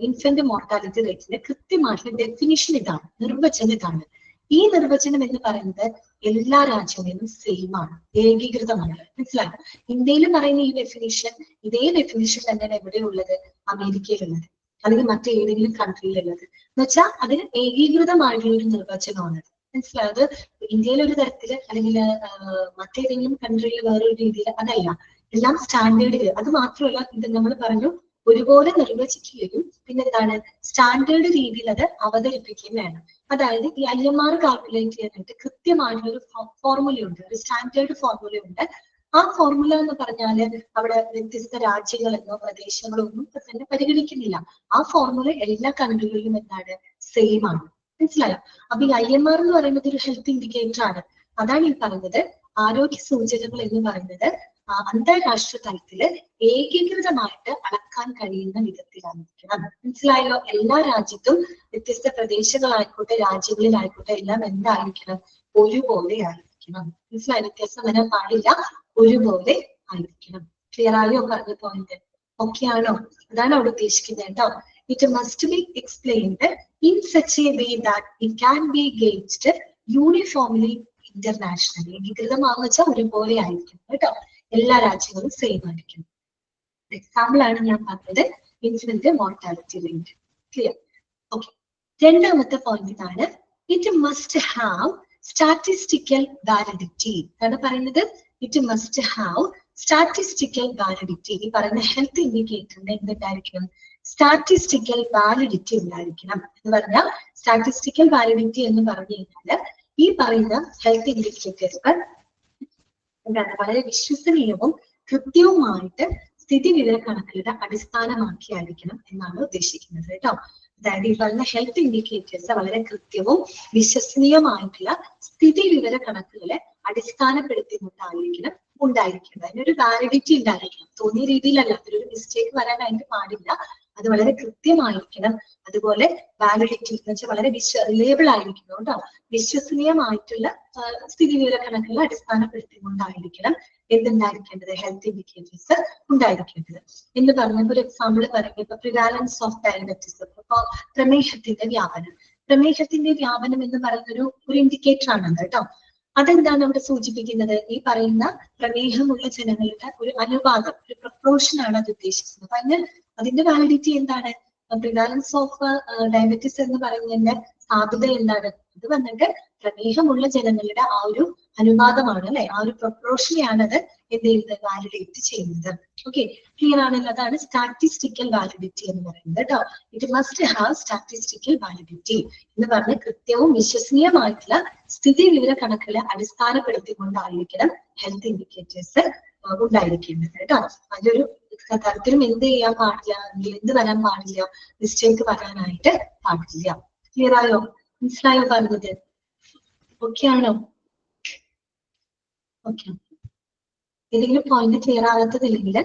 ഇൻഫന്റ് മോർട്ടാലിറ്റി റേറ്റിന്റെ കൃത്യമായിട്ടുള്ള ഡെഫിനിഷൻ. ഇതാണ് നിർവചനം. ഇതാണ് ഈ നിർവചനം എന്ന് പറയുന്നത് എല്ലാ രാജ്യങ്ങളിലും സെയിം ആണ്, ഏകീകൃതമാണ്. മനസ്സിലായോ? ഇന്ത്യയിൽ പറയുന്ന ഈ ഡെഫിനിഷൻ, ഇതേ ഡെഫിനിഷൻ തന്നെയാണ് എവിടെയുള്ളത്, അമേരിക്കയിലുള്ളത് അല്ലെങ്കിൽ മറ്റേതെങ്കിലും കൺട്രിയിലുള്ളത്. എന്ന് വെച്ചാൽ അതിന് ഏകീകൃതമായിട്ടുള്ള ഒരു നിർവചനമാണ്. മനസ്സിലായത്? ഇന്ത്യയിലെ ഒരു തരത്തില് അല്ലെങ്കിൽ മറ്റേതെങ്കിലും കൺട്രിയിൽ വേറൊരു രീതിയിൽ അതല്ല, എല്ലാം സ്റ്റാൻഡേർഡില്. അത് മാത്രമല്ല, ഇത് നമ്മൾ പറഞ്ഞു ഒരുപോലെ നിർവചിക്കുകയും പിന്നെന്താണ് സ്റ്റാൻഡേർഡ് രീതിയിൽ അത് അവതരിപ്പിക്കുകയും വേണം. അതായത് ഈ IMR കാൽക്കുലേറ്റ് ചെയ്യാനായിട്ട് കൃത്യമായിട്ടുള്ള ഒരു ഫോർമുലയുണ്ട്, ഒരു സ്റ്റാൻഡേർഡ് ഫോർമുലയുണ്ട്. ആ ഫോർമുല എന്ന് പറഞ്ഞാല് അവിടെ വ്യത്യസ്ത രാജ്യങ്ങളെന്നോ പ്രദേശങ്ങളോ ഒന്നും തന്നെ പരിഗണിക്കുന്നില്ല. ആ ഫോർമുല എല്ലാ കൺട്രികളിലും എന്താണ് സെയിം ആണ്. മനസ്സിലായോ? അപ്പൊ ഈ IMR എന്ന് പറയുന്നത് ഒരു ഹെൽത്ത് ഇൻഡിക്കേറ്റർ ആണ്. അതാണ് ഈ പറയുന്നത് ആരോഗ്യ സൂചകങ്ങൾ എന്ന് പറയുന്നത് അന്താരാഷ്ട്ര തലത്തില് ഏകീകൃതമായിട്ട് അളക്കാൻ കഴിയുന്ന വിധത്തിലായിരിക്കണം. മനസ്സിലായോ? എല്ലാ രാജ്യത്തും വ്യത്യസ്ത പ്രദേശങ്ങളായിക്കോട്ടെ രാജ്യങ്ങളിലായിക്കോട്ടെ എല്ലാം എന്തായിരിക്കണം, ഒരുപോലെ ആയിരിക്കണം. മനസ്സിലായോ? വ്യത്യാസം വരാൻ പാടില്ല, ഒരുപോലെ ആയിരിക്കണം. ക്ലിയർ ആയോ പറഞ്ഞ പോയിന്റ്? ഓക്കെ ആണോ? അതാണ് അവിടെ ഉദ്ദേശിക്കുന്നത് കേട്ടോ. It must be explained in such a way that it can be gauged uniformly internationally. ഏകീകൃതമാണെന്ന് വെച്ചാൽ ഒരുപോലെ ആയിരിക്കും കേട്ടോ, എല്ലാ രാജ്യങ്ങളും സെയിം ആയിരിക്കും. എക്സാമ്പിൾ ആണ് ഞാൻ പറഞ്ഞത് infant mortality rate. Clear? Okay. രണ്ടാമത്തെ പോയിന്റ് ഇതാണ്, it must have statistical validity. ആണ് പറയുന്നത് it must have statistical validity. ഈ പറയുന്ന ഹെൽത്ത് ഇൻഡിക്കേറ്ററിന് എന്തുണ്ടായിരിക്കണം, സ്റ്റാറ്റിസ്റ്റിക്കൽ വാലിഡിറ്റി ഉണ്ടായിരിക്കണം. എന്ന് പറഞ്ഞാൽ സ്റ്റാറ്റിസ്റ്റിക്കൽ വാലിഡിറ്റി എന്ന് പറഞ്ഞു കഴിഞ്ഞാല് ഈ പറയുന്ന ഹെൽത്ത് ഇൻഡിക്കേറ്ററുകൾ എന്താണ് വളരെ വിശ്വസനീയവും കൃത്യവുമായിട്ട് സ്ഥിതിവിവര കണക്കുകളുടെ അടിസ്ഥാനമാക്കിയായിരിക്കണം എന്നാണ് ഉദ്ദേശിക്കുന്നത് കേട്ടോ. അതായത് ഈ പറയുന്ന ഹെൽത്ത് ഇൻഡിക്കേറ്റേഴ്സ് വളരെ കൃത്യവും വിശ്വസനീയമായിട്ടുള്ള സ്ഥിതിവിവര കണക്കുകളെ അടിസ്ഥാനപ്പെടുത്തിക്കൊണ്ടായിരിക്കണം ഉണ്ടായിരിക്കുന്നത്. അതിനൊരു വാലിഡിറ്റി ഉണ്ടായിരിക്കണം. തോന്നിയ രീതിയിലല്ല, അതിലൊരു മിസ്റ്റേക്ക് വരാനായിട്ട് പാടില്ല. അത് വളരെ കൃത്യമായിരിക്കണം. അതുപോലെ വാലിഡിറ്റി എന്ന് വെച്ചാൽ വളരെ റിലയബിൾ ആയിരിക്കണം കേട്ടോ. വിശ്വസനീയമായിട്ടുള്ള സ്ഥിതിവിവര കണക്കുകളെ അടിസ്ഥാനപ്പെടുത്തിക്കൊണ്ടായിരിക്കണം എന്തുണ്ടായിരിക്കേണ്ടത്, ഹെൽത്ത് ഇൻഡിക്കേറ്റേഴ്സ് ഉണ്ടായിരിക്കേണ്ടത്. എന്ന് പറഞ്ഞപ്പോൾ ഒരു എക്സാമ്പിൾ പറയുന്നത് ഇപ്പൊ പ്രിവാലൻസ് ഓഫ് ഡയബറ്റിസ്, ഇപ്പൊ പ്രമേഹത്തിന്റെ വ്യാപനം. പ്രമേഹത്തിന്റെ വ്യാപനം എന്ന് പറയുന്ന ഒരു ഇൻഡിക്കേറ്റർ ആണ് കേട്ടോ. അതെന്താണ് അവിടെ സൂചിപ്പിക്കുന്നത്, ഈ പറയുന്ന പ്രമേഹമുള്ള ജനങ്ങളുടെ ഒരു അനുപാതം, ഒരു പ്രൊപ്പോർഷൻ ആണ് അത് ഉദ്ദേശിക്കുന്നത്. അതിന്റെ വാലിഡിറ്റി എന്താണ്, പ്രിവാലൻസ് ഓഫ് ഡയബറ്റിസ് എന്ന് പറയുന്നതിന്റെ സാധ്യത എന്താണ്, അത് വന്നിട്ട് പ്രമേഹമുള്ള ജനങ്ങളുടെ ആ ഒരു അനുപാതമാണ്, അല്ലെ, ആ ഒരു പ്രൊപ്പോർഷനെയാണ് അത് എന്ത് ചെയ്യുന്നത്, വാലിഡേറ്റ് ചെയ്യുന്നത്. ഓക്കെ, ക്ലിയർ ആണല്ലോ? അതാണ് സ്റ്റാറ്റിസ്റ്റിക്കൽ വാലിഡിറ്റി എന്ന് പറയുന്നത് കേട്ടോ. It must have statistical validity എന്ന് പറഞ്ഞ് കൃത്യവും വിശ്വസനീയമായിട്ടുള്ള സ്ഥിതി വിവര കണക്കുകളെ അടിസ്ഥാനപ്പെടുത്തിക്കൊണ്ടായിരിക്കണം ഹെൽത്ത് ഇൻഡിക്കേറ്റേഴ്സ് ഉണ്ടായിരിക്കേണ്ടത് കേട്ടോ. അതൊരു തരത്തിലും എന്ത് ചെയ്യാൻ പാടില്ല, എന്ത് വരാൻ പാടില്ല, മിസ്റ്റേക്ക് വരാനായിട്ട് പാടില്ല. ക്ലിയർ ആയോ? മനസ്സിലായോ പറഞ്ഞത്? ഓക്കെ ആണോ? ഓക്കെ. ഏതെങ്കിലും പോയിന്റ് ക്ലിയർ ആകാത്തതില്ലെങ്കിൽ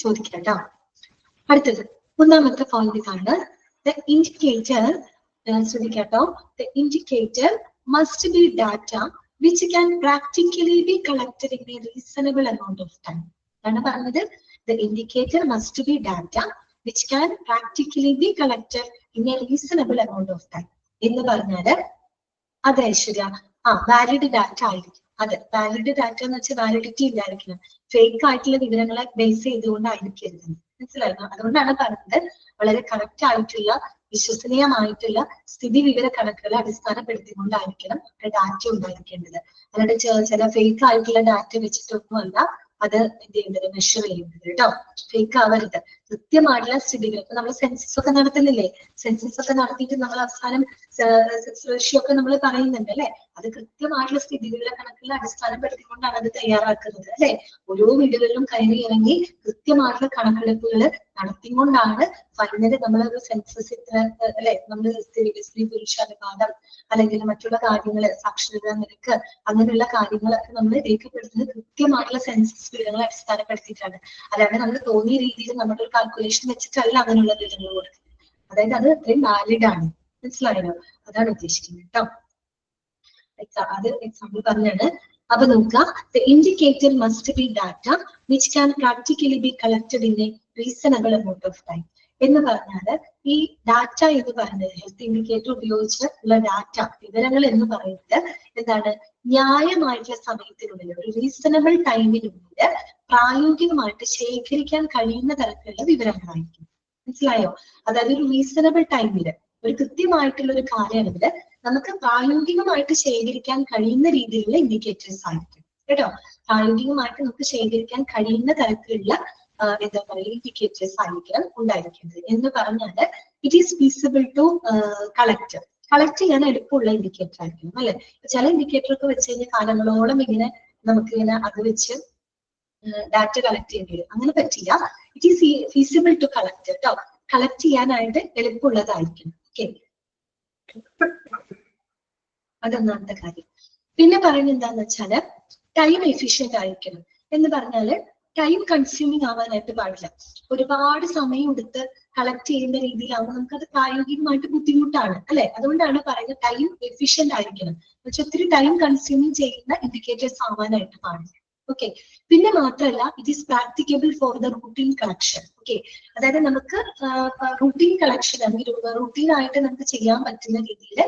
ചോദിക്കാം കേട്ടോ. അടുത്തത് മൂന്നാമത്തെ പോയിന്റ് ഇതാണ്, ദ ഇൻഡിക്കേറ്റർ. ശ്രദ്ധിക്കാട്ടോ, the indicator must be data which can practically be collected in a reasonable amount of time. ആണ് പറഞ്ഞത് the indicator must be data which can practically be collected in a reasonable amount of time. എന്ന് പറഞ്ഞാല് അതെ Aishwarya, valid data ആയിരിക്കും. അതെ, valid data എന്ന് വെച്ചാൽ validity ഇല്ലായിരിക്കണം, fake ആയിട്ടുള്ള വിവരങ്ങളെ ബേസ് ചെയ്തുകൊണ്ടായിരിക്കരുത്. മനസ്സിലായിരുന്നു? അതുകൊണ്ടാണ് പറഞ്ഞത് വളരെ കറക്റ്റ് ആയിട്ടുള്ള വിശ്വസനീയമായിട്ടുള്ള സ്ഥിതി വിവര കണക്കുകളെ അടിസ്ഥാനപ്പെടുത്തിക്കൊണ്ടായിരിക്കണം ഡാറ്റ ഉണ്ടായിരിക്കേണ്ടത്. അല്ലാതെ ചില ഫേക്ക് ആയിട്ടുള്ള ഡാറ്റ വെച്ചിട്ടൊന്നും അല്ല അത് എന്ത് ചെയ്യേണ്ടത്, മെഷർ ചെയ്യേണ്ടത് കേട്ടോ. ഫേക്ക് ആവരുത്. കൃത്യമായിട്ടുള്ള സ്ഥിതികൾ. ഇപ്പൊ നമ്മൾ സെൻസസ് ഒക്കെ നടത്തുന്നില്ലേ, സെൻസസ് ഒക്കെ നടത്തിയിട്ട് നമ്മൾ അവസാനം സെക്സ് റേഷ്യോ ഒക്കെ നമ്മൾ പറയുന്നുണ്ട് അല്ലെ. അത് കൃത്യമായിട്ടുള്ള സ്ഥിതികളിലെ കണക്കുകളെ അടിസ്ഥാനപ്പെടുത്തിക്കൊണ്ടാണ് അത് തയ്യാറാക്കുന്നത് അല്ലെ. ഓരോ വീടുകളിലും കയറി ഇറങ്ങി കൃത്യമായിട്ടുള്ള കണക്കെടുപ്പുകൾ നടത്തിക്കൊണ്ടാണ് ഫൈനലി നമ്മളൊരു സെൻസസ് ഇത്ര അല്ലെ, നമ്മൾ സ്ത്രീ പുരുഷ അനുപാതം അല്ലെങ്കിൽ മറ്റുള്ള കാര്യങ്ങൾ, സാക്ഷരതാ നിരക്ക്, അങ്ങനെയുള്ള കാര്യങ്ങളൊക്കെ നമ്മൾ രേഖപ്പെടുത്തുന്നത് കൃത്യമായിട്ടുള്ള സെൻസസ് വിവരങ്ങളെ അടിസ്ഥാനപ്പെടുത്തിയിട്ടാണ്. അല്ലാതെ നമ്മൾ തോന്നിയ രീതിയിൽ നമ്മുടെ ഒരു കാൽക്കുലേഷൻ വെച്ചിട്ടല്ല അങ്ങനെയുള്ള വിവരങ്ങൾ കൊടുക്കുന്നത്. അതായത് അത് അത്രയും വാലിഡ് ആണ്. മനസ്സിലായല്ലോ? അതാണ് ഉദ്ദേശിക്കുന്നത് കേട്ടോ. അത് എക്സാമ്പിൾ പറഞ്ഞാണ്. അപ്പൊ നോക്കുക, the indicator must be data which can practically B collected in A reasonable amount of time. എന്ന് പറഞ്ഞാല് ഈ ഡാറ്റ എന്ന് പറയുന്നത്, ഹെൽത്ത് ഇൻഡിക്കേറ്റർ ഉപയോഗിച്ച് ഉള്ള ഡാറ്റ വിവരങ്ങൾ എന്ന് പറയുന്നത് എന്താണ്, ന്യായമായിട്ടുള്ള സമയത്തിനുള്ളിൽ, ഒരു റീസണബിൾ ടൈമിനുള്ളിൽ പ്രായോഗികമായിട്ട് ശേഖരിക്കാൻ കഴിയുന്ന തരത്തിലുള്ള വിവരങ്ങളായിരിക്കും. മനസ്സിലായോ? അതായത് ഒരു റീസണബിൾ ടൈമില്, ഒരു കൃത്യമായിട്ടുള്ള ഒരു കാലയളവില് നമുക്ക് പ്രായോഗികമായിട്ട് ശേഖരിക്കാൻ കഴിയുന്ന രീതിയിലുള്ള ഇൻഡിക്കേറ്റേഴ്സ് ആയിരിക്കും കേട്ടോ. പ്രായോഗികമായിട്ട് നമുക്ക് ശേഖരിക്കാൻ കഴിയുന്ന തരത്തിലുള്ള എന്താ പറയുക ഇൻഡിക്കേറ്റേഴ്സ് ആയിരിക്കണം ഉണ്ടായിരിക്കുന്നത്. എന്ന് പറഞ്ഞാല് it is feasible to collect ചെയ്യാൻ എളുപ്പമുള്ള ഇൻഡിക്കേറ്റർ ആയിരിക്കണം അല്ലെ. ചില ഇൻഡിക്കേറ്റർ ഒക്കെ വെച്ച് കഴിഞ്ഞാൽ കാലങ്ങളോളം ഇങ്ങനെ നമുക്കിങ്ങനെ അത് വെച്ച് ഡാറ്റ കളക്ട് ചെയ്യേണ്ടി വരും. അങ്ങനെ പറ്റില്ല. It is feasible to collect കേട്ടോ. കളക്ട് ചെയ്യാനായിട്ട് എളുപ്പമുള്ളതായിരിക്കണം. ഓക്കെ, അതൊന്നാമത്തെ കാര്യം. പിന്നെ പറയുന്നത് എന്താന്ന് വെച്ചാല് ടൈം എഫിഷ്യന്റ് ആയിരിക്കണം. എന്ന് പറഞ്ഞാല് ടൈം കൺസ്യൂമിങ് ആവാനായിട്ട് പാടില്ല. ഒരുപാട് സമയം എടുത്ത് കളക്ട് ചെയ്യുന്ന രീതിയിലാവുമ്പോൾ നമുക്കത് പ്രായോഗികമായിട്ട് ബുദ്ധിമുട്ടാണ് അല്ലെ. അതുകൊണ്ടാണ് പറയുന്നത് ടൈം എഫിഷ്യന്റ് ആയിരിക്കണം. പക്ഷെ ഒത്തിരി ടൈം കൺസ്യൂമിങ് ചെയ്യുന്ന ഇൻഡിക്കേറ്റേഴ്സ് ആവാനായിട്ട് പാടില്ല. ഓക്കെ, പിന്നെ മാത്രമല്ല it is practicable for the routine collection. Okay, അതായത് നമുക്ക് റൂട്ടീൻ കളക്ഷൻ അല്ലെങ്കിൽ റൂട്ടീൻ ആയിട്ട് നമുക്ക് ചെയ്യാൻ പറ്റുന്ന രീതിയിൽ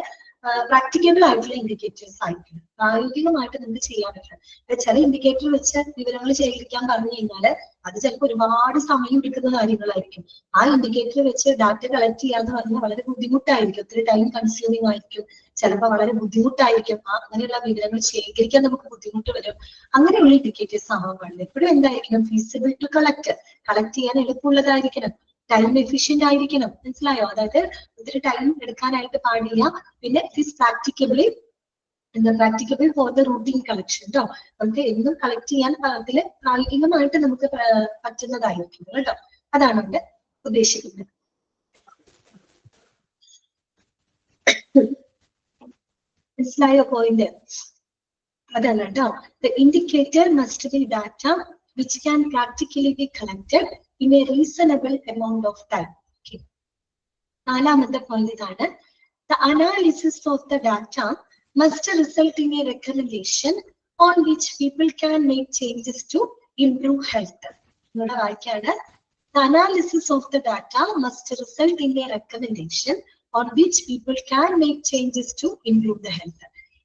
പ്രാക്ടിക്കബിൾ ആയിട്ടുള്ള ഇൻഡിക്കേറ്റേഴ്സ് ആയിരിക്കും. പ്രായോഗികമായിട്ട് നമുക്ക് ചെയ്യാൻ പറ്റും. ചില ഇൻഡിക്കേറ്റർ വെച്ച് വിവരങ്ങൾ ശേഖരിക്കാൻ പറഞ്ഞു കഴിഞ്ഞാൽ അത് ചിലപ്പോൾ ഒരുപാട് സമയം എടുക്കുന്ന കാര്യങ്ങളായിരിക്കും. ആ ഇൻഡിക്കേറ്റർ വെച്ച് ഡാറ്റ കളക്ട് ചെയ്യാന്ന് പറഞ്ഞാൽ വളരെ ബുദ്ധിമുട്ടായിരിക്കും, ഒത്തിരി ടൈം കൺസ്യൂമിങ് ആയിരിക്കും, ചിലപ്പോൾ വളരെ ബുദ്ധിമുട്ടായിരിക്കും. അങ്ങനെയുള്ള വിവരങ്ങൾ ശേഖരിക്കാൻ നമുക്ക് ബുദ്ധിമുട്ട് വരും. അങ്ങനെയുള്ള ഇൻഡിക്കേറ്റേഴ്സ് ആവാൻ പാടില്ല. എപ്പോഴും എന്തായിരിക്കണം, ഫീസിബിൾ ടു കളക്ട് ചെയ്യാൻ എളുപ്പമുള്ളതായിരിക്കണം, ടൈം എഫിഷ്യന്റ് ആയിരിക്കണം. മനസ്സിലായോ? അതായത് ഒത്തിരി ടൈം എടുക്കാനായിട്ട് പാടില്ല. പിന്നെ it is practicable for the routine collection കേട്ടോ. നമുക്ക് എന്നും കളക്ട് ചെയ്യാൻ അതിൽ പ്രായോഗികമായിട്ട് നമുക്ക് പറ്റുന്നതായിരിക്കും കേട്ടോ. അതാണ് ഇവിടെ ഉദ്ദേശിക്കുന്നത്. മനസ്സിലായോ പോയിന്റ്? അതല്ല കേട്ടോ. The indicator must be data which can practically be collected in a reasonable amount of time. Okay. നാലാമത്തെ പോയിന്റ് ഇതാണ്. The analysis of the data must result in a recommendation on which people can make changes to improve health. ഇവിടെ വായിക്കാണ്. The analysis of the data must result in a recommendation on which people can make changes to improve the health.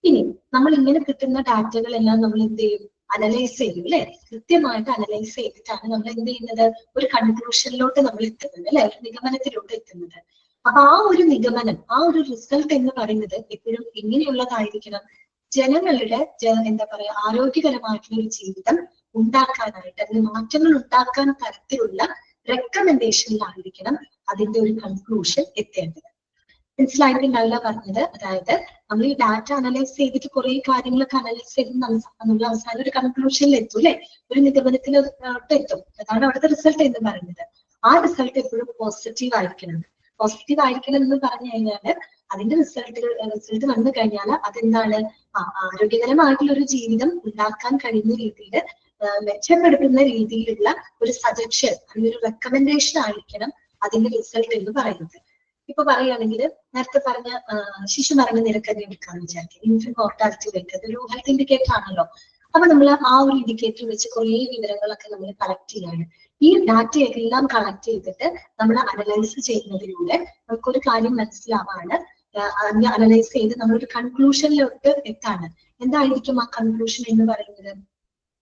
ഇനി നമ്മൾ ഇങ്ങനെ കിട്ടുന്ന ഡാറ്റകളെല്ലാം നമ്മൾ എന്ത് ചെയ്യും, analyse ചെയ്യും അല്ലെ. കൃത്യമായിട്ട് അനലൈസ് ചെയ്തിട്ടാണ് നമ്മൾ എന്ത് ചെയ്യുന്നത്, ഒരു കൺക്ലൂഷനിലോട്ട് നമ്മൾ എത്തുന്നത് അല്ലെ, ഒരു നിഗമനത്തിലോട്ട് എത്തുന്നത്. അപ്പൊ ആ ഒരു നിഗമനം, ആ ഒരു റിസൾട്ട് എന്ന് പറയുന്നത് എപ്പോഴും എങ്ങനെയുള്ളതായിരിക്കണം, ജനങ്ങളുടെ എന്താ പറയാ ആരോഗ്യകരമായിട്ടുള്ള ഒരു ജീവിതം ഉണ്ടാക്കാനായിട്ട്, അതിന് മാറ്റങ്ങൾ ഉണ്ടാക്കാൻ തരത്തിലുള്ള റെക്കമെൻഡേഷനിലായിരിക്കണം അതിന്റെ ഒരു കൺക്ലൂഷൻ എത്തേണ്ടത്. മനസ്സിലായിട്ടുണ്ടല്ല പറഞ്ഞത്. അതായത് നമ്മൾ ഈ ഡാറ്റ അനലൈസ് ചെയ്തിട്ട് കുറെ കാര്യങ്ങളൊക്കെ അനലൈസ് ചെയ്ത് നമ്മൾ അവസാനം ഒരു കൺക്ലൂഷനിൽ എത്തും അല്ലെ, ഒരു നിഗമനത്തിലോട്ട് എത്തും. അതാണ് അവിടുത്തെ റിസൾട്ട് എന്ന് പറയുന്നത്. ആ റിസൾട്ട് എപ്പോഴും പോസിറ്റീവ് ആയിരിക്കണം. പോസിറ്റീവ് ആയിരിക്കണം എന്ന് പറഞ്ഞു കഴിഞ്ഞാല് അതിന്റെ റിസൾട്ട് വന്നു കഴിഞ്ഞാൽ അതെന്താണ്, ആരോഗ്യകരമായിട്ടുള്ള ഒരു ജീവിതം ഉണ്ടാക്കാൻ കഴിയുന്ന രീതിയിൽ മെച്ചപ്പെടുത്തുന്ന രീതിയിലുള്ള ഒരു സജഷൻ അല്ലെങ്കിൽ ഒരു റെക്കമെൻഡേഷൻ ആയിരിക്കണം അതിന്റെ റിസൾട്ട് എന്ന് പറയുന്നത്. ഇപ്പൊ പറയുകയാണെങ്കിൽ നേരത്തെ പറഞ്ഞ ശിശുമരണ നിരക്ക് തന്നെ എടുക്കാന്ന് വിചാരിക്കുക. ഇൻഫന്റ് മോർട്ടാലിറ്റി റേറ്റ് അതൊരു ഹെൽത്ത് ഇൻഡിക്കേറ്റർ ആണല്ലോ. അപ്പൊ നമ്മൾ ആ ഒരു ഇൻഡിക്കേറ്റർ വെച്ച് കുറെ വിവരങ്ങളൊക്കെ നമ്മൾ കളക്ട് ചെയ്യാണ്. ഈ ഡാറ്റയെല്ലാം കളക്ട് ചെയ്തിട്ട് നമ്മൾ അനലൈസ് ചെയ്യുന്നതിലൂടെ നമുക്കൊരു കാര്യം മനസ്സിലാവാണ്. അനലൈസ് ചെയ്ത് നമ്മളൊരു കൺക്ലൂഷനിലോട്ട് എത്താണ്. എന്തായിരിക്കും ആ കൺക്ലൂഷൻ എന്ന് പറയുന്നത്?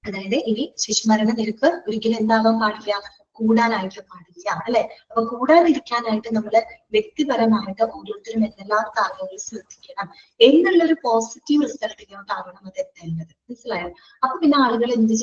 അതായത് ഇനി ശിശുമരണ നിരക്ക് ഒരിക്കലും എന്താവാൻ പാടില്ല, കൂടാനായിട്ട് പാടില്ല അല്ലെ. അപ്പൊ കൂടാതിരിക്കാനായിട്ട് നമ്മള് വ്യക്തിപരമായിട്ട് ഓരോരുത്തരും എന്തെല്ലാം കാര്യങ്ങൾ ശ്രദ്ധിക്കണം എന്നുള്ളൊരു പോസിറ്റീവ് റിസൾട്ടിലോട്ടാവണം അത് എത്തേണ്ടത്. മനസ്സിലായോ? അപ്പൊ പിന്നെ ആളുകൾ എന്ത്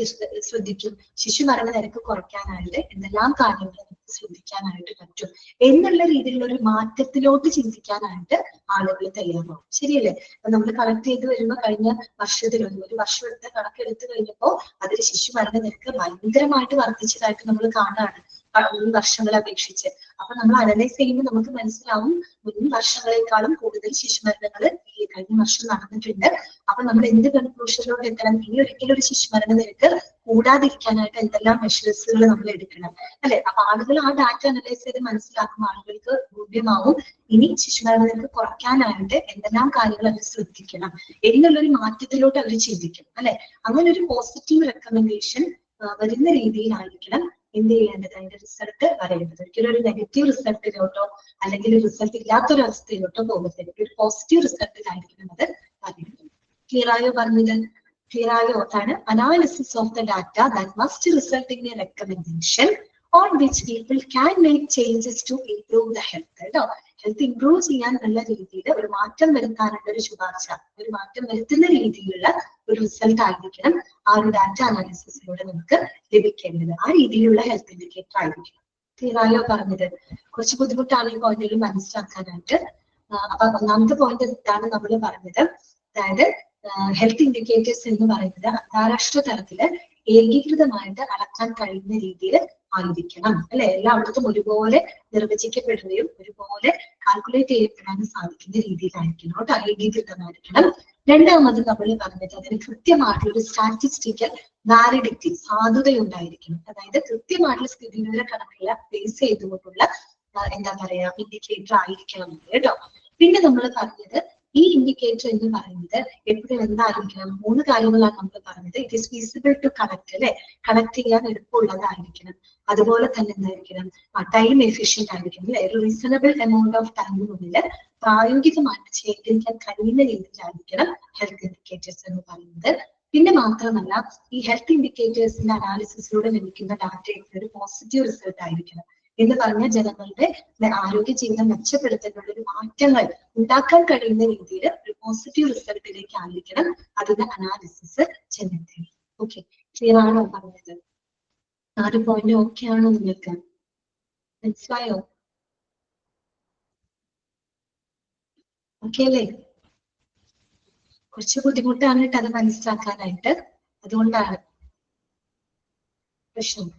ശ്രദ്ധിക്കും? ശിശുമരണ നിരക്ക് കുറയ്ക്കാനായിട്ട് എന്തെല്ലാം കാര്യങ്ങൾ നമുക്ക് ശ്രദ്ധിക്കാനായിട്ട് പറ്റും എന്നുള്ള രീതിയിലുള്ള ഒരു മാറ്റത്തിലോട്ട് ചിന്തിക്കാനായിട്ട് ആളുകൾ തയ്യാറാവും. ശരിയല്ലേ? അപ്പൊ നമ്മൾ കളക്ട് ചെയ്ത് വരുമ്പോൾ കഴിഞ്ഞ വർഷത്തിലൊന്നും ഒരു വർഷം എടുത്ത കണക്കെടുത്ത് കഴിഞ്ഞപ്പോ അതിൽ ശിശുമരണ നിരക്ക് ഭയങ്കരമായിട്ട് വർദ്ധിച്ചതായിട്ട് നമ്മൾ കാണുകയാണ് മുൻ വർഷങ്ങളെ അപേക്ഷിച്ച്. അപ്പൊ നമ്മൾ അനലൈസ് ചെയ്യുമ്പോൾ നമുക്ക് മനസ്സിലാവും മുൻ വർഷങ്ങളെക്കാളും കൂടുതൽ ശിശുമരണങ്ങൾ ഈ കഴിഞ്ഞ വർഷം നടന്നിട്ടുണ്ട്. അപ്പൊ നമ്മൾ എന്ത് കൺക്ലൂഷനിലോട്ട് എത്തണം? ഇനി ഒരിക്കലും ഒരു ശിശുമരണ നിരക്ക് കൂടാതിരിക്കാനായിട്ട് എന്തെല്ലാം മെഷേഴ്സുകൾ നമ്മൾ എടുക്കണം അല്ലെ. അപ്പൊ ആളുകൾ ആ ഡാറ്റ അനലൈസ് ചെയ്ത് മനസ്സിലാക്കുമ്പോൾ ആളുകൾക്ക് ബോധ്യമാവും ഇനി ശിശുമരണ നിരക്ക് കുറയ്ക്കാനായിട്ട് എന്തെല്ലാം കാര്യങ്ങൾ അവർ ശ്രദ്ധിക്കണം എന്നുള്ളൊരു മാറ്റത്തിലോട്ട് അവർ ചിന്തിക്കും അല്ലെ. അങ്ങനെ ഒരു പോസിറ്റീവ് റെക്കമെൻഡേഷൻ വരുന്ന രീതിയിലായിരിക്കണം എന്ത് ചെയ്യേണ്ടത്, അതിന്റെ റിസൾട്ട് വരേണ്ടത്. ഒരിക്കലും ഒരു നെഗറ്റീവ് റിസൾട്ടിലോട്ടോ അല്ലെങ്കിൽ റിസൾട്ട് ഇല്ലാത്തൊരു അവസ്ഥയിലോട്ടോ പോകരുത്. ഒരു പോസിറ്റീവ് റിസൾട്ടിലായിരിക്കണം അത് പറയുന്നത്. ക്ലിയർ ആയോ പറഞ്ഞത്? ക്ലിയർ ആയോ? അതാണ് analysis of the data that must result in A recommendation on which people can make changes to improve the health. കേട്ടോ, ഹെൽത്ത് ഇംപ്രൂവ് ചെയ്യാൻ ഉള്ള രീതിയിൽ ഒരു മാറ്റം വരുത്താനുള്ള ഒരു ശുപാർശ, ഒരു മാറ്റം വരുത്തുന്ന രീതിയിലുള്ള ഒരു റിസൾട്ട് ആയിരിക്കണം ആ ഒരു ഡാറ്റ അനാലിസിസിലൂടെ നമുക്ക് ലഭിക്കേണ്ടത്. ആ രീതിയിലുള്ള ഹെൽത്ത് ഇൻഡിക്കേറ്റർ ആയിരിക്കണം. ക്ലിയർ ആയോ പറഞ്ഞത്? കുറച്ച് ബുദ്ധിമുട്ടാണ് ഈ പോയിന്റുകൾ മനസ്സിലാക്കാനായിട്ട്. അപ്പൊ ഒന്നാമത്തെ പോയിന്റ് എന്താണ് നമ്മൾ പറഞ്ഞത്? അതായത് ഹെൽത്ത് ഇൻഡിക്കേറ്റേഴ്സ് എന്ന് പറയുന്നത് അന്താരാഷ്ട്ര തലത്തില് ഏകീകൃതമായിട്ട് അളക്കാൻ കഴിയുന്ന രീതിയിൽ ആയിരിക്കണം അല്ലെ. എല്ലായിടത്തും ഒരുപോലെ നിർവചിക്കപ്പെടുകയും ഒരുപോലെ കാൽക്കുലേറ്റ് ചെയ്യപ്പെടാനും സാധിക്കുന്ന രീതിയിലായിരിക്കണം കേട്ടോ, ഏകീകൃതമായിരിക്കണം. രണ്ടാമത് നമ്മൾ പറഞ്ഞത് അതിന് കൃത്യമായിട്ടുള്ള ഒരു സ്റ്റാറ്റിസ്റ്റിക്കൽ വാലിഡിറ്റി, സാധുതയുണ്ടായിരിക്കണം. അതായത് കൃത്യമായിട്ടുള്ള സ്ഥിതിവിവര കണക്കുള്ള ബേസ് ചെയ്തുകൊണ്ടുള്ള എന്താ പറയാ ഇൻഡിക്കേറ്റർ ആയിരിക്കണം കേട്ടോ. പിന്നെ നമ്മൾ പറഞ്ഞത് ഈ ഇൻഡിക്കേറ്റർ എന്ന് പറയുന്നത് എപ്പോഴും എന്തായിരിക്കണം? 3 കാര്യങ്ങളാണ് നമ്മൾ പറഞ്ഞത്. It is feasible to connect അല്ലെ, കണക്ട് ചെയ്യാൻ എളുപ്പമുള്ളതായിരിക്കണം. അതുപോലെ തന്നെ എന്തായിരിക്കണം? ടൈം എഫിഷ്യന്റ് ആയിരിക്കണം അല്ലെ. ഒരു റീസണബിൾ എമൗണ്ട് ഓഫ് ടൈമിനുള്ളിൽ പ്രായോഗികമായിട്ട് ശേഖരിക്കാൻ കഴിയുന്ന രീതിയിലായിരിക്കണം ഹെൽത്ത് ഇൻഡിക്കേറ്റേഴ്സ് എന്ന് പറയുന്നത്. പിന്നെ മാത്രമല്ല ഈ ഹെൽത്ത് ഇൻഡിക്കേറ്റേഴ്സിന്റെ അനാലിസിസിലൂടെ ലഭിക്കുന്ന ഡാറ്റയുടെ ഒരു പോസിറ്റീവ് റിസൾട്ട് ആയിരിക്കണം. എന്ന് പറഞ്ഞ ജനങ്ങളുടെ ആരോഗ്യ ജീവിതം മെച്ചപ്പെടുത്തുന്ന ഒരു മാറ്റങ്ങൾ ഉണ്ടാക്കാൻ കഴിയുന്ന രീതിയിൽ ഒരു പോസിറ്റീവ് റിസൾട്ടിലേക്ക് ആയിരിക്കണം അതിന്റെ അനാലിസിസ് ചെന്നെത്തുന്നത്. ഓക്കെ, ക്ലിയർ ആണോ പറഞ്ഞത്? 4 പോയിന്റ് ഓക്കെ ആണോ നിങ്ങൾക്ക്? മനസ്സിലായോ? ഓക്കെ അല്ലേ? കുറച്ച് ബുദ്ധിമുട്ടാണ് കേട്ടോ അത് മനസ്സിലാക്കാനായിട്ട്, അതുകൊണ്ടാണ് പ്രശ്നം.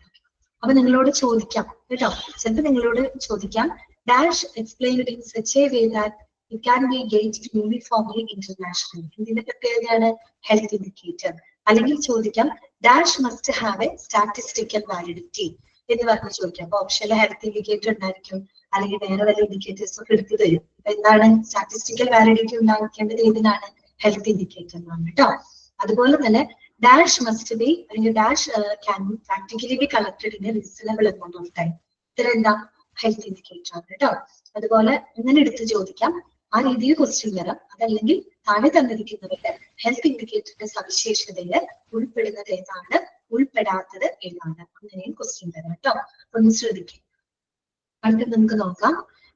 അപ്പൊ നിങ്ങളോട് ചോദിക്കാം കേട്ടോ, ചിലപ്പോൾ നിങ്ങളോട് ചോദിക്കാം dash explained in such a way that it can be gauged uniformly internationally. ഇതിന്റെ പ്രത്യേകതയാണ് ഹെൽത്ത് ഇൻഡിക്കേറ്റർ. അല്ലെങ്കിൽ ചോദിക്കാം dash must have a statistical validity എന്ന് പറഞ്ഞ് ചോദിക്കാം. അപ്പൊ ഓപ്ഷനിൽ ഹെൽത്ത് ഇൻഡിക്കേറ്റർ ഉണ്ടായിരിക്കും, അല്ലെങ്കിൽ വേറെ വല്ല ഇൻഡിക്കേറ്റേഴ്സ് ഒക്കെ എടുത്തു തരും. അപ്പൊ എന്താണ് സ്റ്റാറ്റിസ്റ്റിക്കൽ വാലിഡിറ്റി ഉണ്ടാക്കേണ്ടത്? ഏതിനാണ്? ഹെൽത്ത് ഇൻഡിക്കേറ്ററിനാണ് കേട്ടോ. അതുപോലെ തന്നെ ഡാഷ് മസ്റ്റ് ബി അല്ലെങ്കിൽ dash can be practically B collected in A reasonable amount of time. ഇതെന്താ? ഹെൽത്ത് ഇൻഡിക്കേറ്റർ ആണ് കേട്ടോ. അതുപോലെ ഇങ്ങനെ എടുത്ത് ചോദിക്കാം, ആ രീതിയിൽ ക്വസ്റ്റ്യൻ വരാം. അതല്ലെങ്കിൽ താഴെ തന്നിരിക്കുന്നവരുടെ ഹെൽത്ത് ഇൻഡിക്കേറ്ററിന്റെ സവിശേഷതയിൽ ഉൾപ്പെടുന്നത് ഏതാണ്, ഉൾപ്പെടാത്തത് ഏതാണ്, അങ്ങനെയും ക്വസ്റ്റ്യൻ വരാം കേട്ടോ. ഒന്ന് ശ്രദ്ധിക്കും. അടുത്ത് നമുക്ക് നോക്കാം.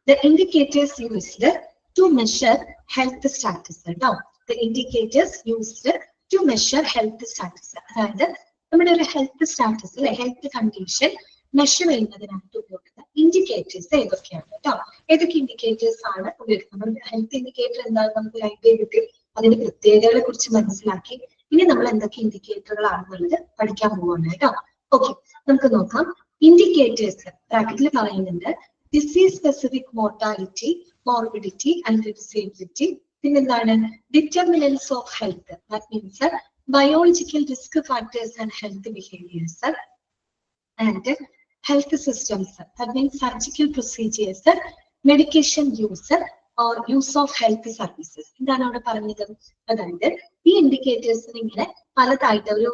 The indicators used to measure health status കേട്ടോ. The indicators used to measure health status, അതായത് നമ്മുടെ ഒരു ഹെൽത്ത് സ്റ്റാറ്റസ് അല്ലെ, ഹെൽത്ത് കണ്ടീഷൻ മെഷർ ചെയ്യുന്നതിനായിട്ട് ഉപയോഗിക്കുന്ന ഇൻഡിക്കേറ്റേഴ്സ് ഏതൊക്കെയാണ് കേട്ടോ. ഏതൊക്കെ ഇൻഡിക്കേറ്റേഴ്സ് ആണ് ഉപയോഗിക്കുന്നത്? ഹെൽത്ത് ഇൻഡിക്കേറ്റർ എന്താണ് നമുക്ക് ഐഡിയ കിട്ടി, അതിന്റെ പ്രത്യേകതകളെ കുറിച്ച് മനസ്സിലാക്കി. ഇനി നമ്മൾ എന്തൊക്കെ ഇൻഡിക്കേറ്ററുകളാണെന്നുള്ളത് പഠിക്കാൻ പോവാണ് കേട്ടോ. ഓക്കെ, നമുക്ക് നോക്കാം. ഇൻഡിക്കേറ്റേഴ്സ് ബ്രാക്കറ്റിൽ പറയുന്നുണ്ട് disease specific mortality, morbidity and disability. പിന്നെന്താണ്? Determinants of health, that means biological risk factors and health behaviours. And health systems, that means surgical procedures, medication use or use of health services. എന്താണ് അവിടെ പറഞ്ഞത്? അതായത് ഈ ഇൻഡിക്കേറ്റേഴ്സിന് ഇങ്ങനെ പലതായിട്ട് ഒരു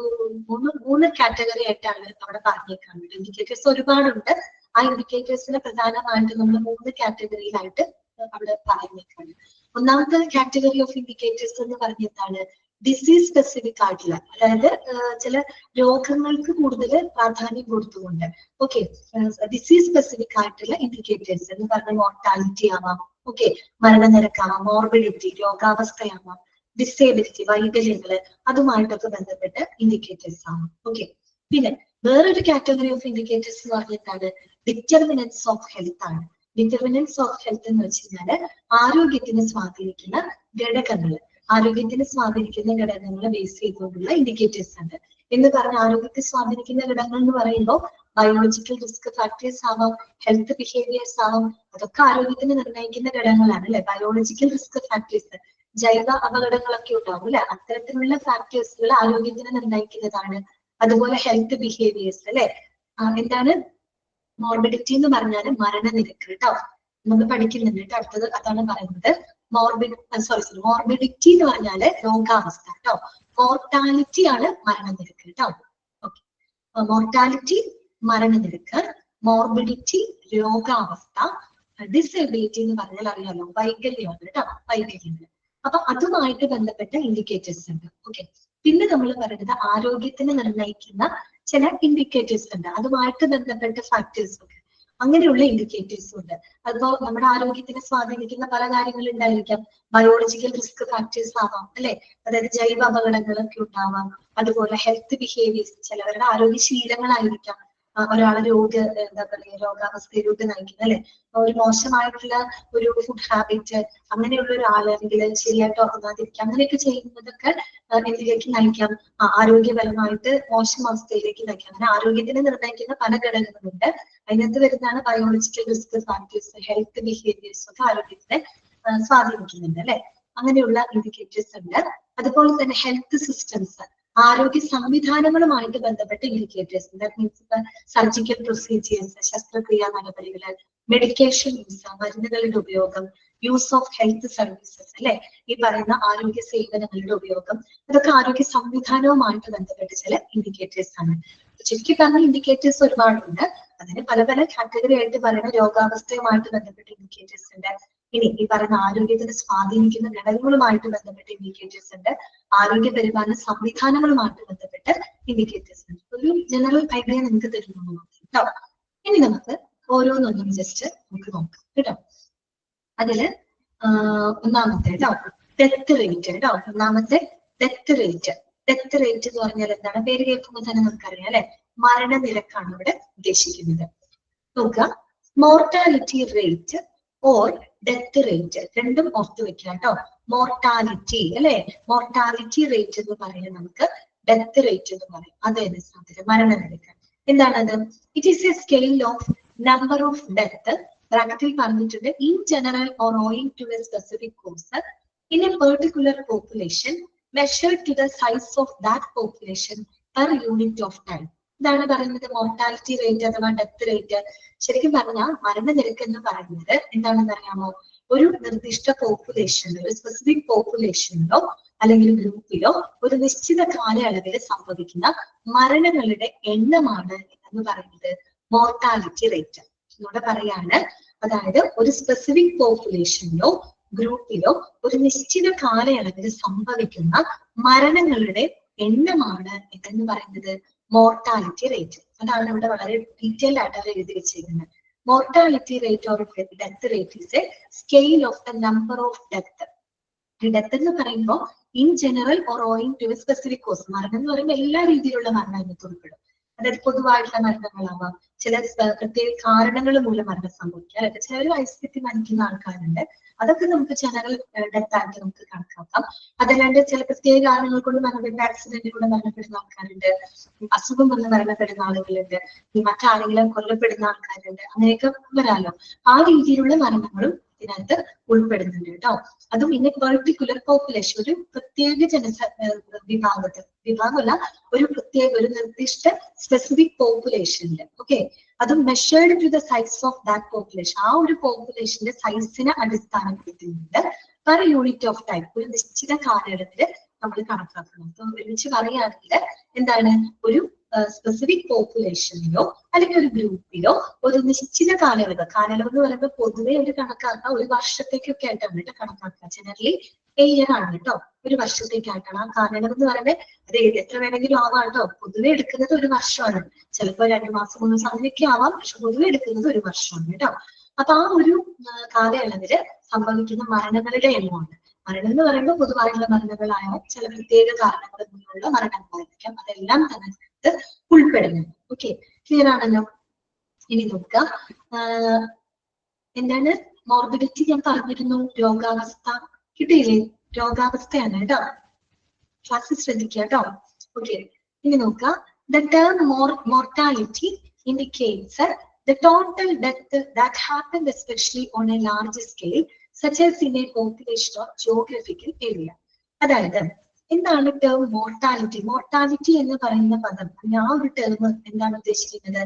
മൂന്ന് category ആയിട്ടാണ് അവിടെ പറഞ്ഞേക്കാറുണ്ട്. ഇൻഡിക്കേറ്റേഴ്സ് ഒരുപാടുണ്ട്. ആ ഇൻഡിക്കേറ്റേഴ്സിനെ പ്രധാനമായിട്ട് നമ്മൾ 3 കാറ്റഗറിയിലായിട്ട് അവിടെ പറഞ്ഞേക്കാണ്. ഒന്നാമത്തെ കാറ്റഗറി ഓഫ് ഇൻഡിക്കേറ്റേഴ്സ് എന്ന് പറഞ്ഞതാണ് ഡിസീസ് സ്പെസിഫിക് ആയിട്ടുള്ള, അതായത് ചില രോഗങ്ങൾക്ക് കൂടുതൽ പ്രാധാന്യം കൊടുത്തുകൊണ്ട്, ഓക്കെ, ഡിസീസ് സ്പെസിഫിക് ആയിട്ടുള്ള ഇൻഡിക്കേറ്റേഴ്സ് എന്ന് പറഞ്ഞ മോർട്ടാലിറ്റി ആവാം, ഓക്കെ, മരണനിരക്കാവാം, മോർബിഡിറ്റി രോഗാവസ്ഥയാവാം, ഡിസേബിലിറ്റി വൈകല്യങ്ങള്, അതുമായിട്ടൊക്കെ ബന്ധപ്പെട്ട് ഇൻഡിക്കേറ്റേഴ്സ് ആവാം. ഓക്കെ, പിന്നെ വേറൊരു കാറ്റഗറി ഓഫ് ഇൻഡിക്കേറ്റേഴ്സ് എന്ന് പറഞ്ഞിട്ടാണ് ഡിറ്റർമിനൻസ് ഓഫ് ഹെൽത്ത് ആണ്. ഡിറ്റർമിനൻസ് ഓഫ് ഹെൽത്ത് എന്ന് വെച്ച് കഴിഞ്ഞാൽ ആരോഗ്യത്തിനെ സ്വാധീനിക്കുന്ന ഘടകങ്ങൾ, ആരോഗ്യത്തിനെ സ്വാധീനിക്കുന്ന ഘടകങ്ങളെ ബേസ് ചെയ്തുകൊണ്ടുള്ള ഇൻഡിക്കേറ്റേഴ്സ് ഉണ്ട്. എന്ന് പറഞ്ഞ ആരോഗ്യത്തെ സ്വാധീനിക്കുന്ന ഘടകങ്ങൾ എന്ന് പറയുമ്പോൾ ബയോളജിക്കൽ റിസ്ക് ഫാക്ടേഴ്സ് ആവാം, ഹെൽത്ത് ബിഹേവിയേഴ്സ് ആവാം, അതൊക്കെ ആരോഗ്യത്തിന് നിർണ്ണയിക്കുന്ന ഘടകങ്ങളാണ് അല്ലെ. ബയോളജിക്കൽ റിസ്ക് ഫാക്ടേഴ്സ്, ജൈവ അപകടങ്ങളൊക്കെ ഉണ്ടാവും അല്ലെ, അത്തരത്തിലുള്ള ഫാക്ടേഴ്സുകൾ ആരോഗ്യത്തിന് നിർണ്ണയിക്കുന്നതാണ്. അതുപോലെ ഹെൽത്ത് ബിഹേവിയേഴ്സ് അല്ലെ, എന്താണ് മോർബിഡിറ്റി എന്ന് പറഞ്ഞാൽ മരണനിരക്ക് കേട്ടോ, നമ്മൾ പഠിക്കുന്നുണ്ട് കേട്ടോ. അടുത്തത് അതാണ് പറയുന്നത്. മോർബിഡിറ്റി എന്ന് പറഞ്ഞാല് രോഗാവസ്ഥ കേട്ടോ, മോർട്ടാലിറ്റി ആണ് മരണനിരക്ക് കേട്ടോ. ഓക്കെ, മോർട്ടാലിറ്റി മരണനിരക്ക്, മോർബിഡിറ്റി രോഗാവസ്ഥ, ഡിസബിലിറ്റി എന്ന് പറഞ്ഞാൽ അറിയാലോ വൈകല്യമാണ് കേട്ടോ, വൈകല്യങ്ങൾ. അപ്പൊ അതുമായിട്ട് ബന്ധപ്പെട്ട ഇൻഡിക്കേറ്റേഴ്സ് ഉണ്ട്. ഓക്കെ, പിന്നെ നമ്മൾ പറയുന്നത് ആരോഗ്യത്തിന് നിർണ്ണയിക്കുന്ന ചില ഇൻഡിക്കേറ്റേഴ്സ് ഉണ്ട്, അതുമായിട്ട് ബന്ധപ്പെട്ട ഫാക്ടേഴ്സ് ഒക്കെ, അങ്ങനെയുള്ള ഇൻഡിക്കേറ്റേഴ്സ് ഉണ്ട്. അതിപ്പോ നമ്മുടെ ആരോഗ്യത്തിനെ സ്വാധീനിക്കുന്ന പല കാര്യങ്ങൾ ഉണ്ടായിരിക്കാം. ബയോളജിക്കൽ റിസ്ക് ഫാക്ടേഴ്സ് ആവാം അല്ലെ, അതായത് ജൈവ അപകടങ്ങളൊക്കെ ഉണ്ടാവാം. അതുപോലെ ഹെൽത്ത് ബിഹേവിയേഴ്സ്, ചിലവരുടെ ആരോഗ്യശീലങ്ങളായിരിക്കാം ഒരാളെ എന്താ പറയുക രോഗാവസ്ഥയിലോട്ട് നയിക്കുന്നത് അല്ലെ. ഒരു മോശമായിട്ടുള്ള ഒരു ഫുഡ് ഹാബിറ്റ്, അങ്ങനെയുള്ള ഒരാള് അല്ലെങ്കിൽ ശരിയായിട്ട് ഉറങ്ങാതിരിക്കുക, അങ്ങനെയൊക്കെ ചെയ്യുന്നതൊക്കെ എന്തിലേക്ക് നയിക്കാം, ആരോഗ്യപരമായിട്ട് മോശം അവസ്ഥയിലേക്ക് നയിക്കാം. അങ്ങനെ ആരോഗ്യത്തിനെ നിർണ്ണയിക്കുന്ന പല ഘടകങ്ങളുണ്ട്. അതിനകത്ത് വരുന്നതാണ് biological risk factors, health behaviours ഒക്കെ ആരോഗ്യത്തിനെ സ്വാധീനിക്കുന്നുണ്ട് അല്ലെ. അങ്ങനെയുള്ള ഇൻഡിക്കേറ്റേഴ്സ് ഉണ്ട്. അതുപോലെ തന്നെ ഹെൽത്ത് സിസ്റ്റംസ്, ആരോഗ്യ സംവിധാനങ്ങളുമായിട്ട് ബന്ധപ്പെട്ട ഇൻഡിക്കേറ്റേഴ്സ്, ദാറ്റ് മീൻസ് ഇപ്പൊ സർജിക്കൽ പ്രൊസീജിയേഴ്സ്, ശസ്ത്രക്രിയാ നടപടികള്, മെഡിക്കേഷൻ യൂസ്, മരുന്നുകളുടെ ഉപയോഗം, യൂസ് ഓഫ് ഹെൽത്ത് സർവീസസ് അല്ലെ, ഈ പറയുന്ന ആരോഗ്യ സേവനങ്ങളുടെ ഉപയോഗം, അതൊക്കെ ആരോഗ്യ സംവിധാനവുമായിട്ട് ബന്ധപ്പെട്ട ചില ഇൻഡിക്കേറ്റേഴ്സ് ആണ്. ശരിക്കും പറഞ്ഞ ഇൻഡിക്കേറ്റേഴ്സ് ഒരുപാടുണ്ട്. അതിന് പല പല കാറ്റഗറി ആയിട്ട് പറയുന്ന രോഗാവസ്ഥയുമായിട്ട് ബന്ധപ്പെട്ട ഇൻഡിക്കേറ്റേഴ്സ് ഉണ്ട്. ഇനി ഈ പറയുന്ന ആരോഗ്യത്തിനെ സ്വാധീനിക്കുന്ന ഘടകങ്ങളുമായിട്ട് ബന്ധപ്പെട്ട ഇൻഡിക്കേറ്റേഴ്സ് ഉണ്ട്. ആരോഗ്യ പരിപാലന സംവിധാനങ്ങളുമായിട്ട് ബന്ധപ്പെട്ട് ഇൻഡിക്കേറ്റേഴ്സ് ഉണ്ട്. ഒരു ജനറൽ ഐഡിയ നിങ്ങൾക്ക് തരുന്നു കേട്ടോ. ഇനി നമുക്ക് ഓരോന്നൊന്നും ജസ്റ്റ് നമുക്ക് നോക്കാം കേട്ടോ. അതില് ഒന്നാമത്തെ കേട്ടോ ഡെത്ത് റേറ്റ് കേട്ടോ. ഒന്നാമത്തെ ഡെത്ത് റേറ്റ്. ഡെത്ത് റേറ്റ് എന്ന് പറഞ്ഞാൽ എന്താണ്? പേര് കേൾക്കുമ്പോൾ തന്നെ നമുക്കറിയാം അല്ലെ, മരണനിരക്കാണ് ഇവിടെ ഉദ്ദേശിക്കുന്നത്. നോക്കുക, mortality rate or death rate രണ്ടും ഓർത്തു വെക്കുക കേട്ടോ. മോർട്ടാലിറ്റി അല്ലെ, മോർട്ടാലിറ്റി റേറ്റ് എന്ന് പറയാൻ നമുക്ക് ഡെത്ത് റേറ്റ് എന്ന് പറയും. അതനുസരിച്ച് മരണനിരക്ക് എന്താണത്? It is a scale of number of death, ബ്രാക്കറ്റിൽ പറഞ്ഞിട്ടുണ്ട്, in general or owing to a specific cause in a particular population measured to the size of that population per unit of time. ഇതാണ് പറയുന്നത് mortality rate അഥവാ death rate. ശരിക്കും പറഞ്ഞാൽ മരണനിരക്ക് എന്ന് പറയുന്നത് എന്താണെന്ന് അറിയാമോ? ഒരു നിർദ്ദിഷ്ട പോപ്പുലേഷനിലോ, ഒരു സ്പെസിഫിക് പോപ്പുലേഷനിലോ അല്ലെങ്കിൽ ഗ്രൂപ്പിലോ ഒരു നിശ്ചിത കാലയളവിൽ സംഭവിക്കുന്ന മരണങ്ങളുടെ എണ്ണമാണ് എന്ന് പറയുന്നത് മോർട്ടാലിറ്റി റേറ്റ്. ഇവിടെ പറയാണ്, അതായത് ഒരു സ്പെസിഫിക് പോപ്പുലേഷനിലോ ഗ്രൂപ്പിലോ ഒരു നിശ്ചിത കാലയളവിൽ സംഭവിക്കുന്ന മരണങ്ങളുടെ എണ്ണമാണ് എന്ന് പറയുന്നത് മോർട്ടാലിറ്റി റേറ്റ്. അതാണ് ഇവിടെ വളരെ ഡീറ്റെയിൽഡ് ആയിട്ട് അവർ എഴുതി വെച്ചിരിക്കുന്നത്. Mortality rate or death rate is a scale of the number of death. Death എന്ന് പറയുമ്പോൾ in general or owing to a specific cause, മരണം എന്ന് പറയുമ്പോൾ എല്ലാ രീതിയിലുള്ള മരണം അതിനകത്ത് ഉൾപ്പെടും. അതായത് പൊതുവായിട്ടുള്ള മരണങ്ങളാവാം, ചില പ്രത്യേക കാരണങ്ങൾ മൂലം മരണം സംഭവിക്കാം അല്ലെ. ചിലർ വയസ്സെത്തി മരിക്കുന്ന ആൾക്കാരുണ്ട്, അതൊക്കെ നമുക്ക് ജനറൽ ഡെത്ത് ആയിട്ട് നമുക്ക് കണക്കാക്കാം. അതല്ലാണ്ട് ചില പ്രത്യേക കാരണങ്ങൾ കൊണ്ട് മരണപ്പെടുന്ന, ആക്സിഡന്റിലൂടെ മരണപ്പെടുന്ന ആൾക്കാരുണ്ട്, അസുഖം വന്ന് മരണപ്പെടുന്ന ആളുകളുണ്ട്, മറ്റാരെങ്കിലും കൊല്ലപ്പെടുന്ന ആൾക്കാരുണ്ട്, അങ്ങനെയൊക്കെ വരാലോ. ആ രീതിയിലുള്ള മരണങ്ങളും ഇതിനകത്ത് ഉൾപ്പെടുന്നുണ്ട് കേട്ടോ. അതും ഇന്ന പെർട്ടിക്കുലർ പോപ്പുലേഷൻ, ഒരു പ്രത്യേക വിഭാഗമല്ല, ഒരു നിർദ്ദിഷ്ട സ്പെസിഫിക് പോപ്പുലേഷനിൽ. ഓക്കെ, അത് measured to the size of that population, ആ ഒരു പോപ്പുലേഷന്റെ സൈസിനെ അടിസ്ഥാനപ്പെടുത്തിയിട്ട് പെർ യൂണിറ്റ് ഓഫ് ടൈം, ഒരു നിശ്ചിത കാലയളവിൽ നമ്മൾ കണക്കാക്കണം. അപ്പൊ ഒരുമിച്ച് പറയുകയാണെങ്കിൽ എന്താണ്, ഒരു സ്പെസിഫിക് പോപ്പുലേഷനിലോ അല്ലെങ്കിൽ ഒരു ഗ്രൂപ്പിലോ ഒരു നിശ്ചിത കാലയളവ് എന്ന് പറയുമ്പോൾ പൊതുവെ ഒരു കണക്കാക്കുക ഒരു വർഷത്തേക്കൊക്കെ ആയിട്ടാണ് കേട്ടോ കണക്കാക്കുക. ജനറലി ഇയർ ആണ് കേട്ടോ, ഒരു വർഷത്തേക്കായിട്ടാണ്. ആ കാലയളവ് എന്ന് പറയുന്നത് അത് എത്ര വേണമെങ്കിലും ആവാം കേട്ടോ. പൊതുവെ എടുക്കുന്നത് ഒരു വർഷമാണ്, ചിലപ്പോൾ 2 മാസം 3 മാസം അങ്ങനെയൊക്കെ ആവാം, പക്ഷെ പൊതുവെ എടുക്കുന്നത് ഒരു വർഷമാണ് കേട്ടോ. അപ്പൊ ആ ഒരു കാലയളവില് സംഭവിക്കുന്ന മരണങ്ങളുടെ എണ്ണമാണ്. മരണം എന്ന് പറയുമ്പോൾ പൊതുവായിട്ടുള്ള മരണങ്ങളായ ചില പ്രത്യേക കാരണങ്ങൾ കൊണ്ടുള്ള മരണങ്ങളായിരിക്കാം, അതെല്ലാം തന്നെ ഉൾപ്പെടുന്നു. ഓക്കെ, ക്ലിയർ ആണല്ലോ. ഇനി നോക്കുക, എന്താണ് മോർബിഡിറ്റി ഞാൻ പറഞ്ഞിരുന്നു, രോഗാവസ്ഥ കിട്ടിയില്ലേ? രോഗാവസ്ഥയാണ് കേട്ടോ, ക്ലാസ്സിൽ ശ്രദ്ധിക്കുക കേട്ടോ. ഓക്കെ, ഇനി നോക്കുക, the term mortality indicates the total death that happened especially on a large scale such as in a population or geographical area. അതായത് എന്താണ് ടേം മോർട്ടാലിറ്റി? മോർട്ടാലിറ്റി എന്ന് പറയുന്ന പദം, ആ ഒരു ടേം എന്താണ് ഉദ്ദേശിക്കുന്നത്?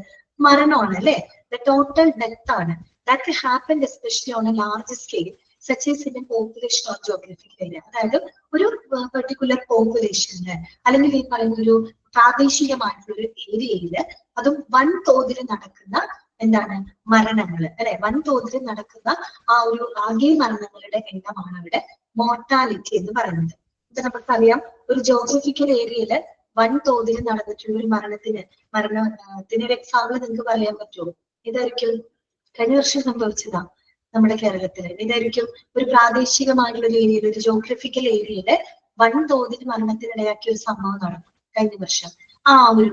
മരണമാണ് അല്ലെ, ദ ടോട്ടൽ ഡെത്ത് ആണ്. That happened especially on A large scale such as in A population or geographical area. അതായത് ഒരു പെർട്ടിക്കുലർ പോപ്പുലേഷനില് അല്ലെങ്കിൽ ഈ പറയുന്ന ഒരു പ്രാദേശികമായിട്ടുള്ള ഒരു ഏരിയയില് അതും വൻതോതിൽ നടക്കുന്ന എന്താണ് മരണങ്ങൾ അല്ലെ, വൻതോതിൽ നടക്കുന്ന ആ ഒരു ആകെ മരണങ്ങളുടെ എണ്ണമാണ് അവിടെ മോർട്ടാലിറ്റി എന്ന് പറയുന്നത്. ഇത് നമുക്കറിയാം, ഒരു ജോഗ്രഫിക്കൽ ഏരിയയില് വൻതോതിൽ നടന്നിട്ടുള്ള ഒരു മരണത്തിന് ഒരു എക്സാമ്പിൾ നിങ്ങൾക്ക് പറയാൻ പറ്റുമോ? ഇതായിരിക്കും കഴിഞ്ഞ വർഷം സംഭവിച്ചതാ നമ്മുടെ കേരളത്തില്. ഇതായിരിക്കും ഒരു പ്രാദേശികമായിട്ടുള്ള ഒരു ഏരിയയിൽ, ഒരു ജോഗ്രഫിക്കൽ ഏരിയയില് വൻതോതിൽ മരണത്തിനിടയാക്കിയ ഒരു സംഭവം നടന്നു കഴിഞ്ഞ വർഷം. ആ ഒരു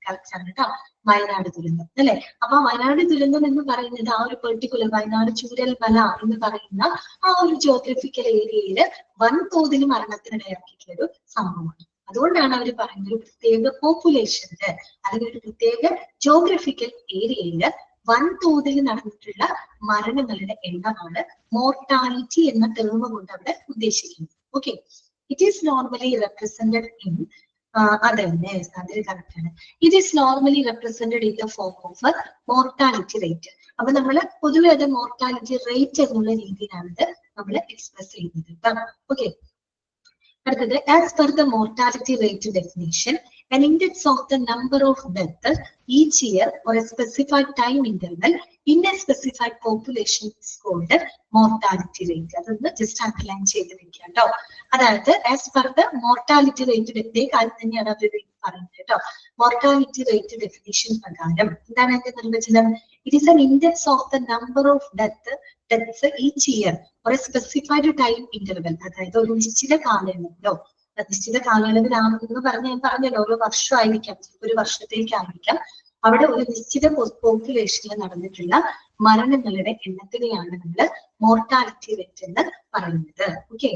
കറക്റ്റാണ് കേട്ടോ, വയനാട് ദുരന്തം അല്ലെ. അപ്പൊ വയനാട് ദുരന്തം എന്ന് പറയുന്നത് ആ ഒരു പെർട്ടിക്കുലർ വയനാട് ചൂരൽമല എന്ന് പറയുന്ന ആ ഒരു ജോഗ്രഫിക്കൽ ഏരിയയില് വൻതോതിൽ മരണത്തിനിടയാക്കിയിട്ടുള്ള ഒരു സംഭവമാണ്. അതുകൊണ്ടാണ് അവർ പറയുന്നത് ഒരു പ്രത്യേക പോപ്പുലേഷനില് അല്ലെങ്കിൽ ഒരു പ്രത്യേക ജോഗ്രഫിക്കൽ ഏരിയയില് വൻതോതിൽ നടന്നിട്ടുള്ള മരണങ്ങളുടെ എണ്ണമാണ് മോർട്ടാലിറ്റി എന്ന ടേം കൊണ്ട് അവിടെ ഉദ്ദേശിക്കുന്നത്. Okay, it is normally represented in അതന്നെ അതിൽ കറക്റ്റ് ആണ്. It is normally represented in the form of mortality rate. അപ്പൊ നമ്മൾ പൊതുവെ അത് മോർട്ടാലിറ്റി റേറ്റ് എന്നുള്ള രീതിയിലാണ് ഇത് നമ്മൾ എക്സ്പ്രസ് ചെയ്യുന്നത്. ഓക്കെ, അടുത്തത്, as per the mortality rate definition an index of the number of deaths each year or a specified time interval in a specified population is called mortality rate. അതൊന്ന് just underline ചെയ്ത് വെക്കുക കേട്ടോ. അതായത് as per the mortality rate, ഇതേ കാര്യം തന്നെയാണ് അവർ പറയുന്നത് കേട്ടോ. മോർട്ടാലിറ്റി റേറ്റ് ഡെഫിനിഷൻ പ്രകാരം എന്താണ് അതിന്റെ നിർവചനം? It is an index of the number of deaths each year or a specified time interval. അതായത് ഒരു നിശ്ചിത കാലയളവിലോ, നിശ്ചിത കാലയളവിലാണെന്ന് പറഞ്ഞല്ലോ, ഓരോ വർഷമായിരിക്കാം, ഒരു വർഷത്തേക്കായിരിക്കാം, അവിടെ ഒരു നിശ്ചിത പോപ്പുലേഷനിൽ നടന്നിട്ടുള്ള മരണങ്ങളുടെ എണ്ണത്തിനെയാണ് നമ്മൾ മോർട്ടാലിറ്റി റേറ്റ് എന്ന് പറയുന്നത്. ഓക്കെ,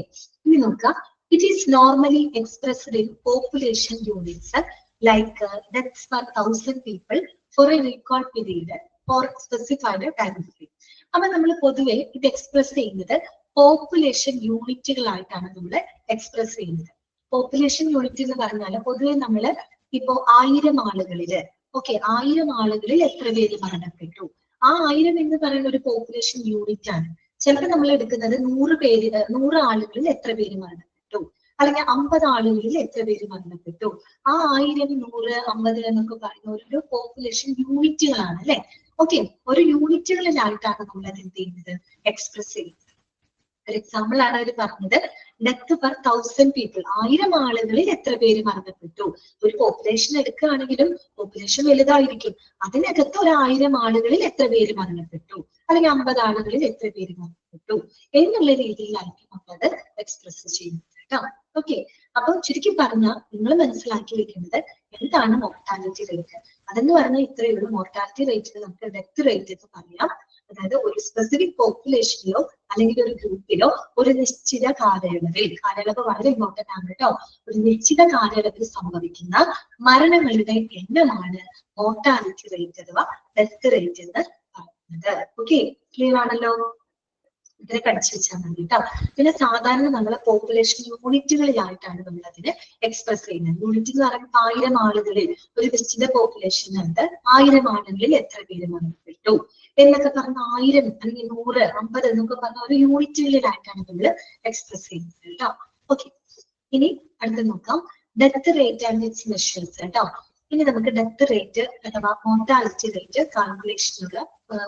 ഇനി നോക്കാം, it is normally expressed in population units like deaths per 1000 people four A record period for specified time frame. അപ്പൊ നമ്മൾ പൊതുവെ ഇത് എക്സ്പ്രസ് ചെയ്യുന്നത് പോപ്പുലേഷൻ യൂണിറ്റുകളായിട്ടാണ് നമ്മൾ എക്സ്പ്രസ് ചെയ്യുന്നത്. പോപ്പുലേഷൻ യൂണിറ്റ് എന്ന് പറഞ്ഞാൽ പൊതുവെ നമ്മള് ഇപ്പോ 1000 ആളുകളില്, ഓക്കെ, 1000 ആളുകളിൽ എത്ര പേര് മരണപ്പെട്ടു, ആ 1000 എന്ന് പറയുന്ന ഒരു പോപ്പുലേഷൻ യൂണിറ്റ് ആണ്. ചിലപ്പോൾ നമ്മൾ എടുക്കുന്നത് 100 ആളുകളിൽ എത്ര പേര് മരണപ്പെട്ടു, അല്ലെങ്കിൽ 50 ആളുകളിൽ എത്ര പേര് മരണപ്പെട്ടു. ആ 1000, 100, 50 എന്നൊക്കെ പറയുന്ന ഒരു പോപ്പുലേഷൻ യൂണിറ്റുകളാണ് അല്ലെ. ഓക്കെ, ഒരു യൂണിറ്റുകളിലായിട്ടാണ് നമ്മൾ അത് എന്ത് ചെയ്യുന്നത്, എക്സ്പ്രസ് ചെയ്യുന്നത്. ഒരു എക്സാമ്പിൾ ആണ് അവർ പറഞ്ഞത്, ഡെത്ത് പെർ 1000 പീപ്പിൾ, 1000 ആളുകളിൽ എത്ര പേര് മരണപ്പെട്ടു. ഒരു പോപ്പുലേഷൻ എടുക്കുകയാണെങ്കിലും പോപ്പുലേഷൻ വലുതായിരിക്കും, അതിനകത്ത് ഒരു 1000 ആളുകളിൽ എത്ര പേര് മരണപ്പെട്ടു, അല്ലെങ്കിൽ 50 ആളുകളിൽ എത്ര പേര് മരണപ്പെട്ടു എന്നുള്ള രീതിയിലായിരിക്കും നമ്മളത് എക്സ്പ്രസ് ചെയ്യുന്നത് കേട്ടോ. ഓക്കെ, അപ്പൊ ചുരുക്കി പറഞ്ഞാൽ നിങ്ങൾ മനസ്സിലാക്കി വെക്കുന്നത് എന്താണ് മോർട്ടാലിറ്റി റേറ്റ്. അതെന്ന് പറഞ്ഞാൽ ഇത്രയേ ഉള്ളൂ. മോർട്ടാലിറ്റി റേറ്റിന് നമുക്ക് ഡെത്ത് റേറ്റ് എന്ന് പറയാം. അതായത് ഒരു സ്പെസിഫിക് പോപ്പുലേഷനിലോ അല്ലെങ്കിൽ ഒരു ഗ്രൂപ്പിലോ ഒരു നിശ്ചിത കാലയളവ് വളരെ ഇമ്പോർട്ടന്റ് ആണ് കേട്ടോ, ഒരു നിശ്ചിത കാലയളവിൽ സംഭവിക്കുന്ന മരണങ്ങളുടെ എണ്ണമാണ് മോർട്ടാലിറ്റി റേറ്റ് അഥവാ ഡെത്ത് റേറ്റ് എന്ന് പറയുന്നത്. ഓക്കെ, ക്ലിയർ ആണല്ലോ? ഇതിനെ പഠിച്ചു വെച്ചാൽ മതി കേട്ടോ. പിന്നെ സാധാരണ നമ്മളെ പോപ്പുലേഷൻ യൂണിറ്റുകളിലായിട്ടാണ് നമ്മൾ അതിനെ എക്സ്പ്രസ് ചെയ്യുന്നത്. യൂണിറ്റ് എന്ന് പറയുമ്പോൾ 1000 ആളുകളിൽ, ഒരു നിശ്ചിത പോപ്പുലേഷനുണ്ട്, 1000 ആളുകളിൽ എത്ര പേര് മരണപ്പെട്ടു എന്നൊക്കെ പറഞ്ഞ 1000 അല്ലെങ്കിൽ 100, 50 എന്നൊക്കെ പറഞ്ഞ ഒരു യൂണിറ്റുകളിലായിട്ടാണ് നമ്മൾ എക്സ്പ്രസ് ചെയ്യുന്നത് കേട്ടോ. ഓക്കെ, ഇനി അടുത്ത് നോക്കാം, death rate and it's measures കേട്ടോ. ഇനി നമുക്ക് ഡെത്ത് റേറ്റ് അഥവാ മോർട്ടാലിറ്റി റേറ്റ് കാൽക്കുലേഷനുള്ള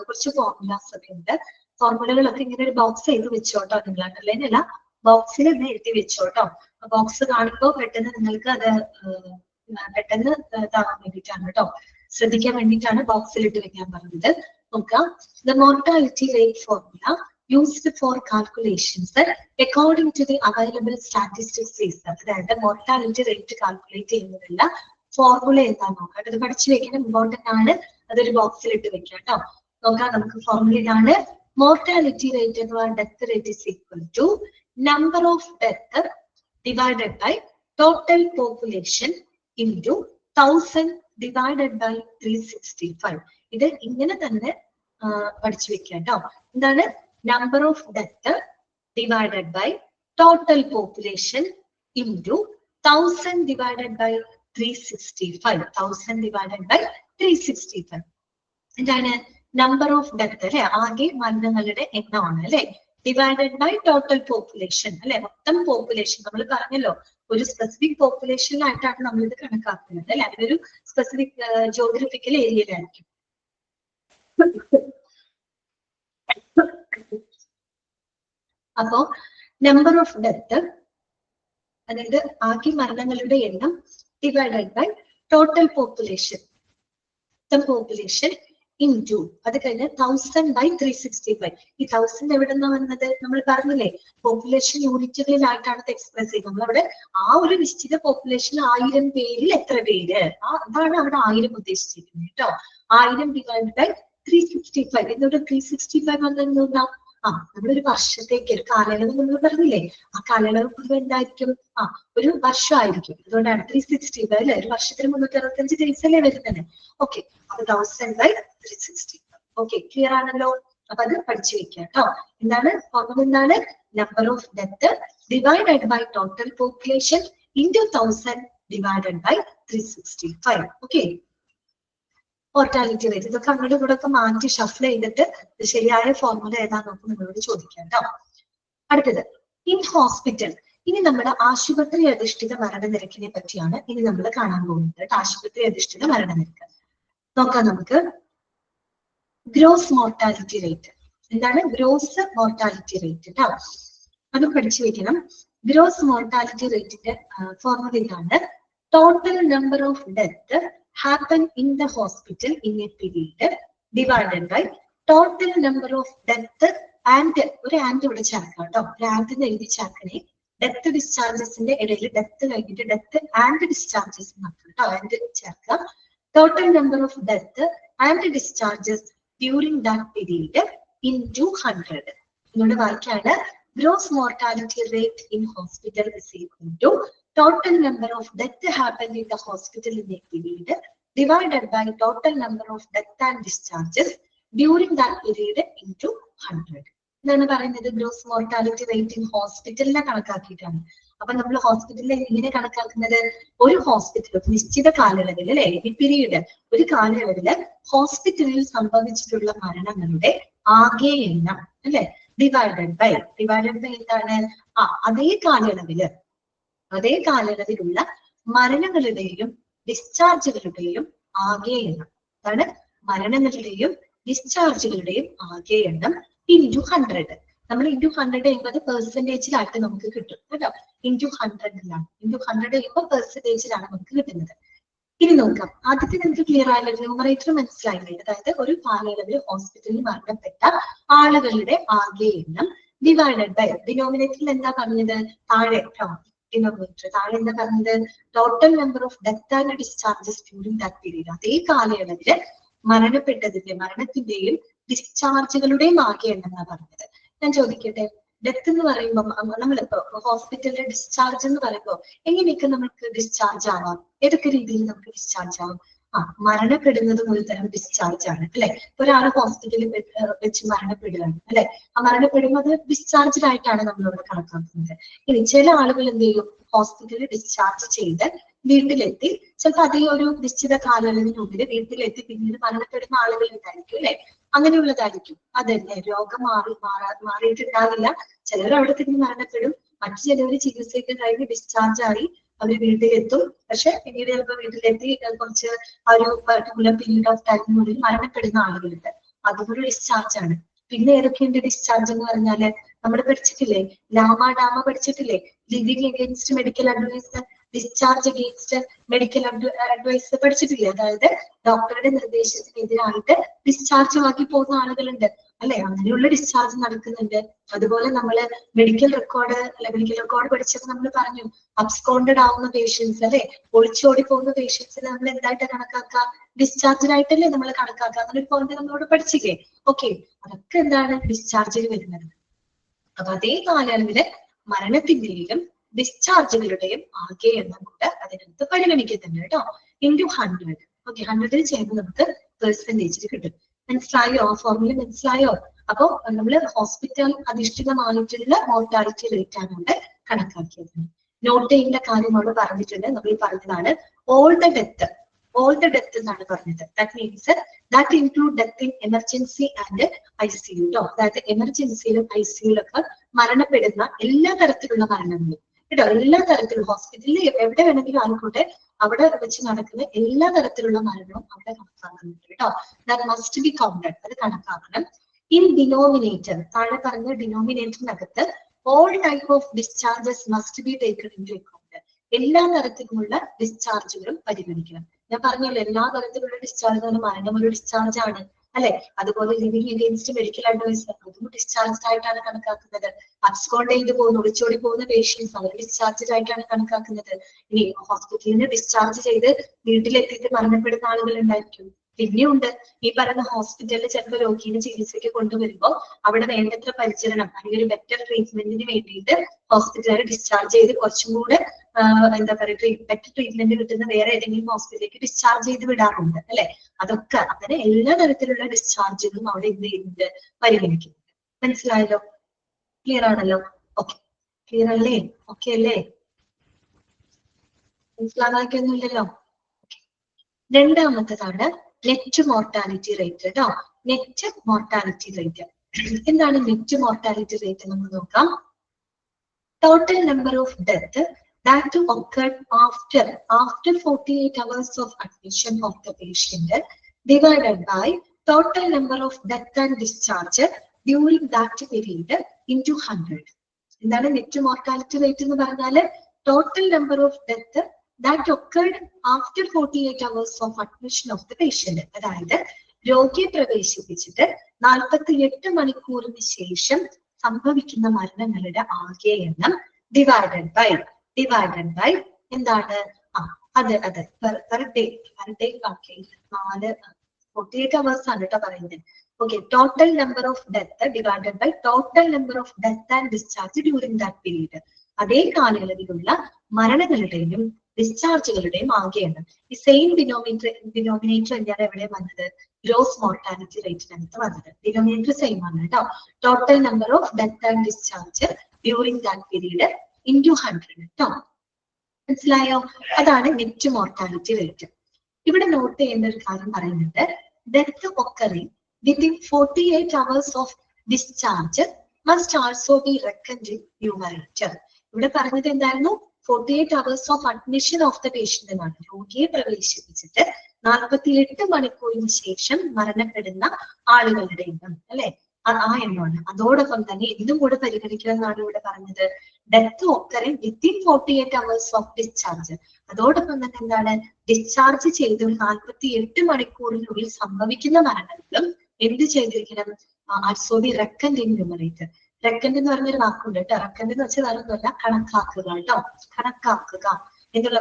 കുറച്ച് ഫോർമുലാസ് ഒക്കെ ഉണ്ട്. ഫോർമുലകളൊക്കെ ഇങ്ങനെ ഒരു ബോക്സ് ചെയ്ത് വെച്ചോട്ടോ, നിങ്ങൾ അണ്ടർലൈനല്ല ബോക്സിൽ ഒന്ന് എഴുതി വെച്ചോട്ടോ. ബോക്സ് കാണുമ്പോൾ പെട്ടെന്ന് നിങ്ങൾക്ക് അത് പെട്ടെന്ന് ഇതാവാൻ വേണ്ടിയിട്ടാണ് കേട്ടോ, ശ്രദ്ധിക്കാൻ വേണ്ടിയിട്ടാണ് ബോക്സിൽ ഇട്ട് വെക്കാൻ പറഞ്ഞത്. നോക്കാം, the mortality rate formula used for calculations according to the available statistics is, അതായത് മോർട്ടാലിറ്റി റേറ്റ് കാൽക്കുലേറ്റ് ചെയ്യുന്നതിനുള്ള ഫോർമുല എന്താന്ന് നോക്കാം. അത് പഠിച്ചു വെക്കാൻ ഇമ്പോർട്ടന്റ് ആണ്, അതൊരു ബോക്സിൽ ഇട്ട് വെക്കാം കേട്ടോ. നോക്കാം, നമുക്ക് ഫോർമുല ഇതാണ്. മോർട്ടാലിറ്റി റേറ്റ് അഥവാ death rate is equal to number of death divided by total population into 1000 divided by 365. ഇത് ഇങ്ങനെ തന്നെ പഠിച്ചു വെക്കാം കേട്ടോ. എന്താണ്? number of death divided by total population into 1000 divided by 365. 1000 divided by 365. എന്താണ്? number of death അല്ലെ, ആകെ മരണങ്ങളുടെ എണ്ണമാണ് അല്ലെ, ഡിവൈഡഡ് ബൈ ടോട്ടൽ പോപ്പുലേഷൻ അല്ലെ, മൊത്തം പോപ്പുലേഷൻ. നമ്മൾ പറഞ്ഞല്ലോ ഒരു സ്പെസിഫിക് പോപ്പുലേഷനിലായിട്ടാണ് നമ്മൾ ഇത് കണക്കാക്കുന്നത് അല്ലെ, അതിനൊരു സ്പെസിഫിക് ജോഗ്രഫിക്കൽ ഏരിയയിലായിരിക്കും. അപ്പോ നമ്പർ ഓഫ് ഡെത്ത് അതായത് ആകെ മരണങ്ങളുടെ എണ്ണം divided by total population into അത് കഴിഞ്ഞ് 1000 by 365. ഈ 1000 എവിടെ നിന്നാ വന്നത്? നമ്മൾ പറഞ്ഞില്ലേ പോപ്പുലേഷൻ യൂണിറ്റുകളിലായിട്ടാണ് എക്സ്പ്രസ് ചെയ്യുന്നത്. നമ്മളവിടെ ആ ഒരു നിശ്ചിത പോപ്പുലേഷൻ 1000 പേരിൽ എത്ര പേര്, അതാണ് അവിടെ 1000 ഉദ്ദേശിച്ചിരിക്കുന്നത് കേട്ടോ. 1000 ഡിവൈഡ് ബൈ 365. എന്നൊരു 365 വന്നെന്താ? നമ്മളൊരു വർഷത്തേക്ക് ഒരു കാലയളവ് നമ്മൾ പറഞ്ഞില്ലേ, ആ കാലയളവ് പൊതുവെ എന്തായിരിക്കും? ഒരു വർഷമായിരിക്കും. അതുകൊണ്ടാണ് 365 അല്ലെ, ഒരു വർഷത്തിന് 365 ഡേയ്സ് അല്ലേ വരുന്നത്. ഓക്കെ, അപ്പൊ 1000 by 365. ഓക്കെ, ക്ലിയർ ആണല്ലോ? അപ്പൊ അത് പഠിച്ചു വെക്കാം കേട്ടോ. എന്താണ് ഫോർമുല? എന്താണ്? Number of death divided by total population into 1000 divided by 365. Okay, mortality rate. ഇതൊക്കെ അങ്ങോട്ട് കൂടെ ഒക്കെ മാറ്റി ഷഫിൾ ചെയ്തിട്ട് ശരിയായ ഫോർമുല ഏതാന്ന് നോക്കും നിങ്ങളോട് ചോദിക്കാം കേട്ടോ. അടുത്തത് ഇൻ ഹോസ്പിറ്റൽ. ഇനി നമ്മുടെ ആശുപത്രി അധിഷ്ഠിത മരണനിരക്കിനെ പറ്റിയാണ് ഇനി നമ്മൾ കാണാൻ പോകുന്നത്. ആശുപത്രി അധിഷ്ഠിത മരണനിരക്ക് നോക്കാം നമുക്ക്. Gross mortality rate. എന്താണ് ഗ്രോസ് മോർട്ടാലിറ്റി റേറ്റ് കേട്ടോ, അത് പഠിച്ചു വെക്കണം. ഗ്രോസ് മോർട്ടാലിറ്റി റേറ്റിന്റെ ഫോർമുല ഇതാണ്. Total number of death happen in the hospital in a period divided by total number of death and ഒരു ആൻഡ് ഇവിടെ ചേർക്കാം കേട്ടോ. ഒരു ആൻഡ് എഴുതി ചേർക്കണേ. ഡെത്ത് ഡിസ്ചാർജസിന്റെ ഇടയിൽ ഡെത്ത് കഴിഞ്ഞിട്ട് ഡെത്ത് ആൻഡ് ഡിസ്ചാർജസ് കേട്ടോ, ആൻഡ് ചേർക്കാം. Total number of death and discharges during that period into 100. ഇങ്ങോട്ട് വായിക്കാണ്. Gross mortality rate in hospital is equal to total number of death happened in the hospital in a period divided by total number of death and discharges during that period into 100. ഇതാണ് പറയുന്നത് gross mortality rate in ഹോസ്പിറ്റലിനെ കണക്കാക്കിയിട്ടാണ്. അപ്പൊ നമ്മൾ ഹോസ്പിറ്റലിൽ എങ്ങനെ കണക്കാക്കുന്നത്? ഒരു hospital നിശ്ചിത കാലയളവിൽ അല്ലെ, ഈ പീരീഡ് ഒരു കാലയളവില് ഹോസ്പിറ്റലിൽ സംഭവിച്ചിട്ടുള്ള മരണങ്ങളുടെ ആകെ എണ്ണം അല്ലെ ഡിവൈഡഡ് ബൈ എന്താണ്? അതേ കാലയളവിലുള്ള മരണങ്ങളുടെയും ഡിസ്ചാർജുകളുടെയും ആകെ എണ്ണം. അതാണ് മരണങ്ങളുടെയും ഡിസ്ചാർജുകളുടെയും ആകെ എണ്ണം ഇൻറ്റു 100. നമ്മൾ ഇൻറ്റു 100 ചെയ്യുമ്പോൾ പെർസെന്റേജിലായിട്ട് നമുക്ക് കിട്ടും കേട്ടോ. ഇൻറ്റു 100ലാണ്, ഇൻറ്റു 100 ചെയ്യുമ്പോൾ പെർസെന്റേജിലാണ് നമുക്ക് കിട്ടുന്നത്. ഇനി നോക്കാം, ആദ്യത്തെ നിങ്ങൾക്ക് ക്ലിയർ ആയല്ലോ, ന്യൂമറേറ്റർ മനസ്സിലായില്ലേ? അതായത് ഒരു കാലയളവിൽ ഹോസ്പിറ്റലിൽ മരണപ്പെട്ട ആളുകളുടെ ആകെ എണ്ണം ഡിവൈഡഡ് ബൈ ഡിനോമിനേറ്ററിൽ എന്താ പറഞ്ഞത്? താഴെ ഡിനോമിനേറ്റർ താഴെ എന്താ പറഞ്ഞത്? Total number of death and discharges during that period. അതേ കാലയളവില് മരണത്തിന്റെയും ഡിസ്ചാർജുകളുടെയും ആകെ എണ്ണം എന്നാ പറഞ്ഞത്. ഞാൻ ചോദിക്കട്ടെ, ഡെത്ത് എന്ന് പറയുമ്പോൾ നമ്മളിപ്പോ ഹോസ്പിറ്റലിലെ ഡിസ്ചാർജ് എന്ന് പറയുമ്പോൾ എങ്ങനെയൊക്കെ നമുക്ക് ഡിസ്ചാർജ് ആവാം? ഏതൊക്കെ രീതിയിൽ നമുക്ക് ഡിസ്ചാർജ് ആവാം? മരണപ്പെടുന്നതും ഒരു തരം ഡിസ്ചാർജ് ആണ് അല്ലെ. ഒരാൾ ഹോസ്പിറ്റലിൽ വെച്ച് മരണപ്പെടുകയാണ് അല്ലെ, ആ മരണപ്പെടുമ്പോൾ അത് ഡിസ്ചാർജ് ആയിട്ടാണ് നമ്മളിവിടെ കണക്കാക്കുന്നത്. ഇനി ചില ആളുകൾ എന്ത് ചെയ്യും? ഹോസ്പിറ്റലിൽ ഡിസ്ചാർജ് ചെയ്ത് വീട്ടിലെത്തി, ചിലപ്പോൾ അതേ ഒരു നിശ്ചിത കാലയളവിനുള്ളിൽ വീട്ടിലെത്തി പിന്നീട് മരണപ്പെടുന്ന ആളുകൾ ഉണ്ടായിരിക്കും അല്ലെ, അങ്ങനെയുള്ളതായിരിക്കും. അതന്നെ, രോഗം മാറിയിട്ടുണ്ടാവില്ല. ചിലർ അവിടെ തന്നെ മരണപ്പെടും, മറ്റു ചിലവർ ചികിത്സയൊക്കെ കഴിഞ്ഞ് ഡിസ്ചാർജ് ആയി അവർ വീട്ടിലെത്തും. പക്ഷെ പിന്നീട് ചിലപ്പോൾ വീട്ടിലെത്തി കുറച്ച് ആ ഒരു പർട്ടിക്കുലർ പീരീഡ് ഓഫ് ടൈമിനുള്ളിൽ മരണപ്പെടുന്ന ആളുകളുണ്ട്. അതും ഒരു ഡിസ്ചാർജ് ആണ്. പിന്നെ ഏതൊക്കെയുണ്ട് ഡിസ്ചാർജ് എന്ന് പറഞ്ഞാല്? നമ്മൾ പഠിച്ചിട്ടില്ലേ, ലാമ ഡാമ പഠിച്ചിട്ടില്ലേ? Leaving against medical advice, discharge against medical advice പഠിച്ചിട്ടില്ലേ? അതായത് ഡോക്ടറുടെ നിർദ്ദേശത്തിനെതിരായിട്ട് ഡിസ്ചാർജ് ആക്കി പോകുന്ന ആളുകളുണ്ട് അല്ലെ? അങ്ങനെയുള്ള ഡിസ്ചാർജ് നടക്കുന്നുണ്ട്. അതുപോലെ നമ്മള് മെഡിക്കൽ റെക്കോർഡ് പഠിച്ചപ്പോൾ നമ്മൾ പറഞ്ഞു, അബ്സ്കോണ്ടഡ് ആവുന്ന പേഷ്യൻസ് അല്ലെ, ഒളിച്ചോടി പോകുന്ന പേഷ്യൻസിനെ നമ്മൾ എന്തായിട്ട് കണക്കാക്കുക? ഡിസ്ചാർജ് ആയിട്ടല്ലേ നമ്മൾ കണക്കാക്കുക. അങ്ങനൊരു പോയിന്റ് നമ്മളോട് പഠിച്ചില്ലേ? ഓക്കെ, അതൊക്കെ എന്താണ് ഡിസ്ചാർജിൽ വരുന്നത്. അപ്പൊ അതേ കാലയളവില് മരണത്തിന്റെയും ഡിസ്ചാർജുകളുടെയും ആകെ എണ്ണം കൂടെ അതിനകത്ത് പരിഗണിക്കുന്നുണ്ട് കേട്ടോ. ഇൻറ്റു 100. ഓക്കെ, 100 ചെയ്യുമ്പോൾ നമുക്ക് പെർസെന്റേജിൽ കിട്ടും. മനസ്സിലായോ? ഫോർമുല മനസ്സിലായോ? അപ്പൊ നമ്മള് ഹോസ്പിറ്റൽ അധിഷ്ഠിതമായിട്ടുള്ള മോർട്ടാലിറ്റി റേറ്റ് ആണ് ഇവിടെ കണക്കാക്കിയത്. നോട്ട് ചെയ്യേണ്ട കാര്യം അവിടെ പറഞ്ഞിട്ടുണ്ട്. നമ്മൾ പറഞ്ഞതാണ് ഓൾ ദ ഡെത്ത് എന്നാണ് പറഞ്ഞത്. That means that include death in emergency and ICU ട്ടോ. അതായത് എമർജൻസിയിലും ICUയിലൊക്കെ മരണപ്പെടുന്ന എല്ലാ തരത്തിലുള്ള മരണങ്ങളും കേട്ടോ, എല്ലാ തരത്തിലും ഹോസ്പിറ്റലിൽ എവിടെ വേണമെങ്കിലും ആയിക്കോട്ടെ, അവിടെ വെച്ച് നടക്കുന്ന എല്ലാ തരത്തിലുള്ള മരണവും അവിടെ കണക്കാക്കുന്നുണ്ട് കേട്ടോ. ദാറ്റ് മസ്റ്റ് ബി കൗണ്ടഡ്, അത് കണക്കാക്കണം. ഇൻ ഡിനോമിനേറ്റർ, താഴെ പറഞ്ഞ ഡിനോമിനേറ്ററിനകത്ത് all type of discharges must be taken into account. എല്ലാ തരത്തിലുമുള്ള ഡിസ്ചാർജുകളും പരിഗണിക്കണം. ഞാൻ പറഞ്ഞല്ലോ, എല്ലാ തരത്തിലുള്ള ഡിസ്ചാർജ് മരണം ഒരു ഡിസ്ചാർജ് ആണ് അല്ലെ? അതുപോലെ ലിവിങ് അഗേൻസ്റ്റ് മെഡിക്കൽ അഡ്വൈസ് അതും ഡിസ്ചാർജ് ആയിട്ടാണ് കണക്കാക്കുന്നത്. അബ്സ്കോണ്ട് ചെയ്ത് പോകുന്ന ഒളിച്ചോടി പോകുന്ന പേഷ്യൻസ് അവർ ഡിസ്ചാർജ് ആയിട്ടാണ് കണക്കാക്കുന്നത്. ഇനി ഹോസ്പിറ്റലിൽ നിന്ന് ഡിസ്ചാർജ് ചെയ്ത് വീട്ടിലെത്തിയിട്ട് മരണപ്പെടുന്ന ആളുകൾ ഉണ്ടായിരിക്കും. പിന്നെയുണ്ട് ഈ പറയുന്ന ഹോസ്പിറ്റലിൽ ചിലപ്പോൾ രോഗിയെ ചികിത്സയ്ക്ക് കൊണ്ടുവരുമ്പോൾ അവിടെ വേണ്ടത്ര പരിചരണം അല്ലെങ്കിൽ ഒരു ബെറ്റർ ട്രീറ്റ്മെന്റിന് വേണ്ടിയിട്ട് ഹോസ്പിറ്റലിൽ ഡിസ്ചാർജ് ചെയ്ത് കുറച്ചും കൂടെ എന്താ പറയുക ബെറ്റർ ട്രീറ്റ്മെന്റ് കിട്ടുന്ന വേറെ ഏതെങ്കിലും ഹോസ്പിറ്റലിലേക്ക് ഡിസ്ചാർജ് ചെയ്ത് വിടാറുണ്ട് അല്ലെ? അതൊക്കെ അങ്ങനെ എല്ലാ തരത്തിലുള്ള ഡിസ്ചാർജുകളും അവിടെ എന്ത് ചെയ്യുന്നുണ്ട്? പരിഗണിക്കുന്നുണ്ട്. മനസ്സിലായല്ലോ? ക്ലിയർ ആണല്ലോ? ഓക്കെ, ക്ലിയർ അല്ലേ? ഓക്കെ അല്ലേ? മനസ്സിലാകാനൊന്നുമില്ലല്ലോ? രണ്ടാമത്തേതാണ് നെറ്റ് മോർട്ടാലിറ്റി റേറ്റ് കേട്ടോ. നെറ്റ് മോർട്ടാലിറ്റി റേറ്റ് എന്താണ്? നെറ്റ് മോർട്ടാലിറ്റി റേറ്റ് നമ്മൾ നോക്കാം. Total number of death that occurred after 48 hours of admission of the patient divided by total number of death and discharge during that period into 100. എന്താണ് net mortality rate എന്ന് പറഞ്ഞാല്? Total number of death that occurred after 48 hours of admission of the patient. അതായത് രോഗിയെ പ്രവേശിപ്പിച്ചിട്ട് 48 മണിക്കൂറിന് ശേഷം സംഭവിക്കുന്ന മരണങ്ങളുടെ ആകെ എണ്ണം ഡിവൈഡഡ് ബൈ എന്താണ്? അതെ പെർ ഡേ 48 hours ആണ് കേട്ടോ പറയുന്നത്. Okay, total number of death divided by total number of death and discharge during that period. അതേ കാലയളവിലുള്ള മരണങ്ങളുടെയും ഡിസ്ചാർജുകളുടെയും ആകെ എണ്ണം. ഈ സെയിം ഡിനോമിനേറ്റർ തന്നെയാണ് എവിടെ വന്നത്? ഗ്രോസ് മോർട്ടാലിറ്റി റേറ്റിനകത്ത് വന്നത്. ഡിനോമിനേറ്റർ സെയിം ആണ് കേട്ടോ. Total number of death and discharge during that period into 100 കേട്ടോ. മനസ്സിലായോ? അതാണ് നെറ്റ് മോർട്ടാലിറ്റി റേറ്റ്. ഇവിടെ നോട്ട് ചെയ്യേണ്ട ഒരു കാര്യം പറയുന്നുണ്ട്, death occurring within 48 hours of discharge must also be reckoned in numerator. ഇവിടെ പറഞ്ഞത് എന്തായിരുന്നു? 48 hours of admission of the patient എന്നാണ്. രോഗിയെ പ്രവേശിപ്പിച്ചിട്ട് 48 മണിക്കൂറിന് ശേഷം മരണപ്പെടുന്ന ആളുകളുടെ എണ്ണം അല്ലെ? ആ എണ്ണമാണ്. അതോടൊപ്പം തന്നെ ഇതും കൂടെ പരിഗണിക്കണം എന്നാണ് ഇവിടെ പറഞ്ഞത്. Death occurring within 48 hours of discharge. അതോടൊപ്പം തന്നെ എന്താണ്? ഡിസ്ചാർജ് ചെയ്ത് 48 മണിക്കൂറിനുള്ളിൽ സംഭവിക്കുന്ന മരണങ്ങളും എന്ത് ചെയ്തിരിക്കണം? Also be reckoned in numerator. Reckoned എന്ന് പറഞ്ഞൊരു വാക്കുണ്ട് കേട്ടോ. റെക്കൻഡ് എന്ന് വെച്ചാൽ വേറൊന്നുമല്ല, കണക്കാക്കുക കേട്ടോ. കണക്കാക്കുക എന്നുള്ള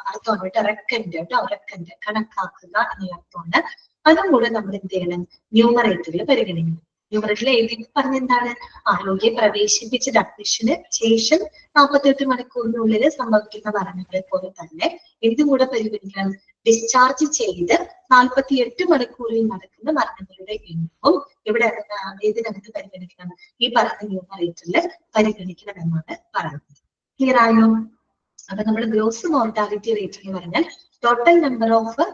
അർത്ഥമാണ് കേട്ടോ. റെക്കൻഡ് കേട്ടോ, റെക്കൻഡ് കണക്കാക്കുക എന്നുള്ള അർത്ഥമാണ്. അതും കൂടെ നമ്മൾ എന്ത് ചെയ്യണം? ന്യൂമറേറ്ററിൽ പരിഗണിക്കണം. ന്യൂമറേറ്ററിൽ എഴുതി പറഞ്ഞ എന്താണ്? രോഗിയെ പ്രവേശിപ്പിച്ച അഡ്മിഷന് ശേഷം 48 മണിക്കൂറിനുള്ളിൽ സംഭവിക്കുന്ന മരണങ്ങളെ പോലെ തന്നെ എന്തും കൂടെ പരിഗണിക്കണം? ഡിസ്ചാർജ് ചെയ്ത് 48 മണിക്കൂറിൽ നടക്കുന്ന മരണങ്ങളുടെ എണ്ണവും ഇവിടെ ഏതിനകത്ത് പരിഗണിക്കണം? ഈ പറയുന്ന ന്യൂമറേറ്ററിൽ പരിഗണിക്കണം എന്നാണ് പറയുന്നത്. ക്ലിയർ ആയോ? അപ്പൊ നമ്മൾ ഗ്രോസ് മോർട്ടാലിറ്റി റേറ്റ് എന്ന് പറഞ്ഞാൽ ടോട്ടൽ നമ്പർ ഓഫ്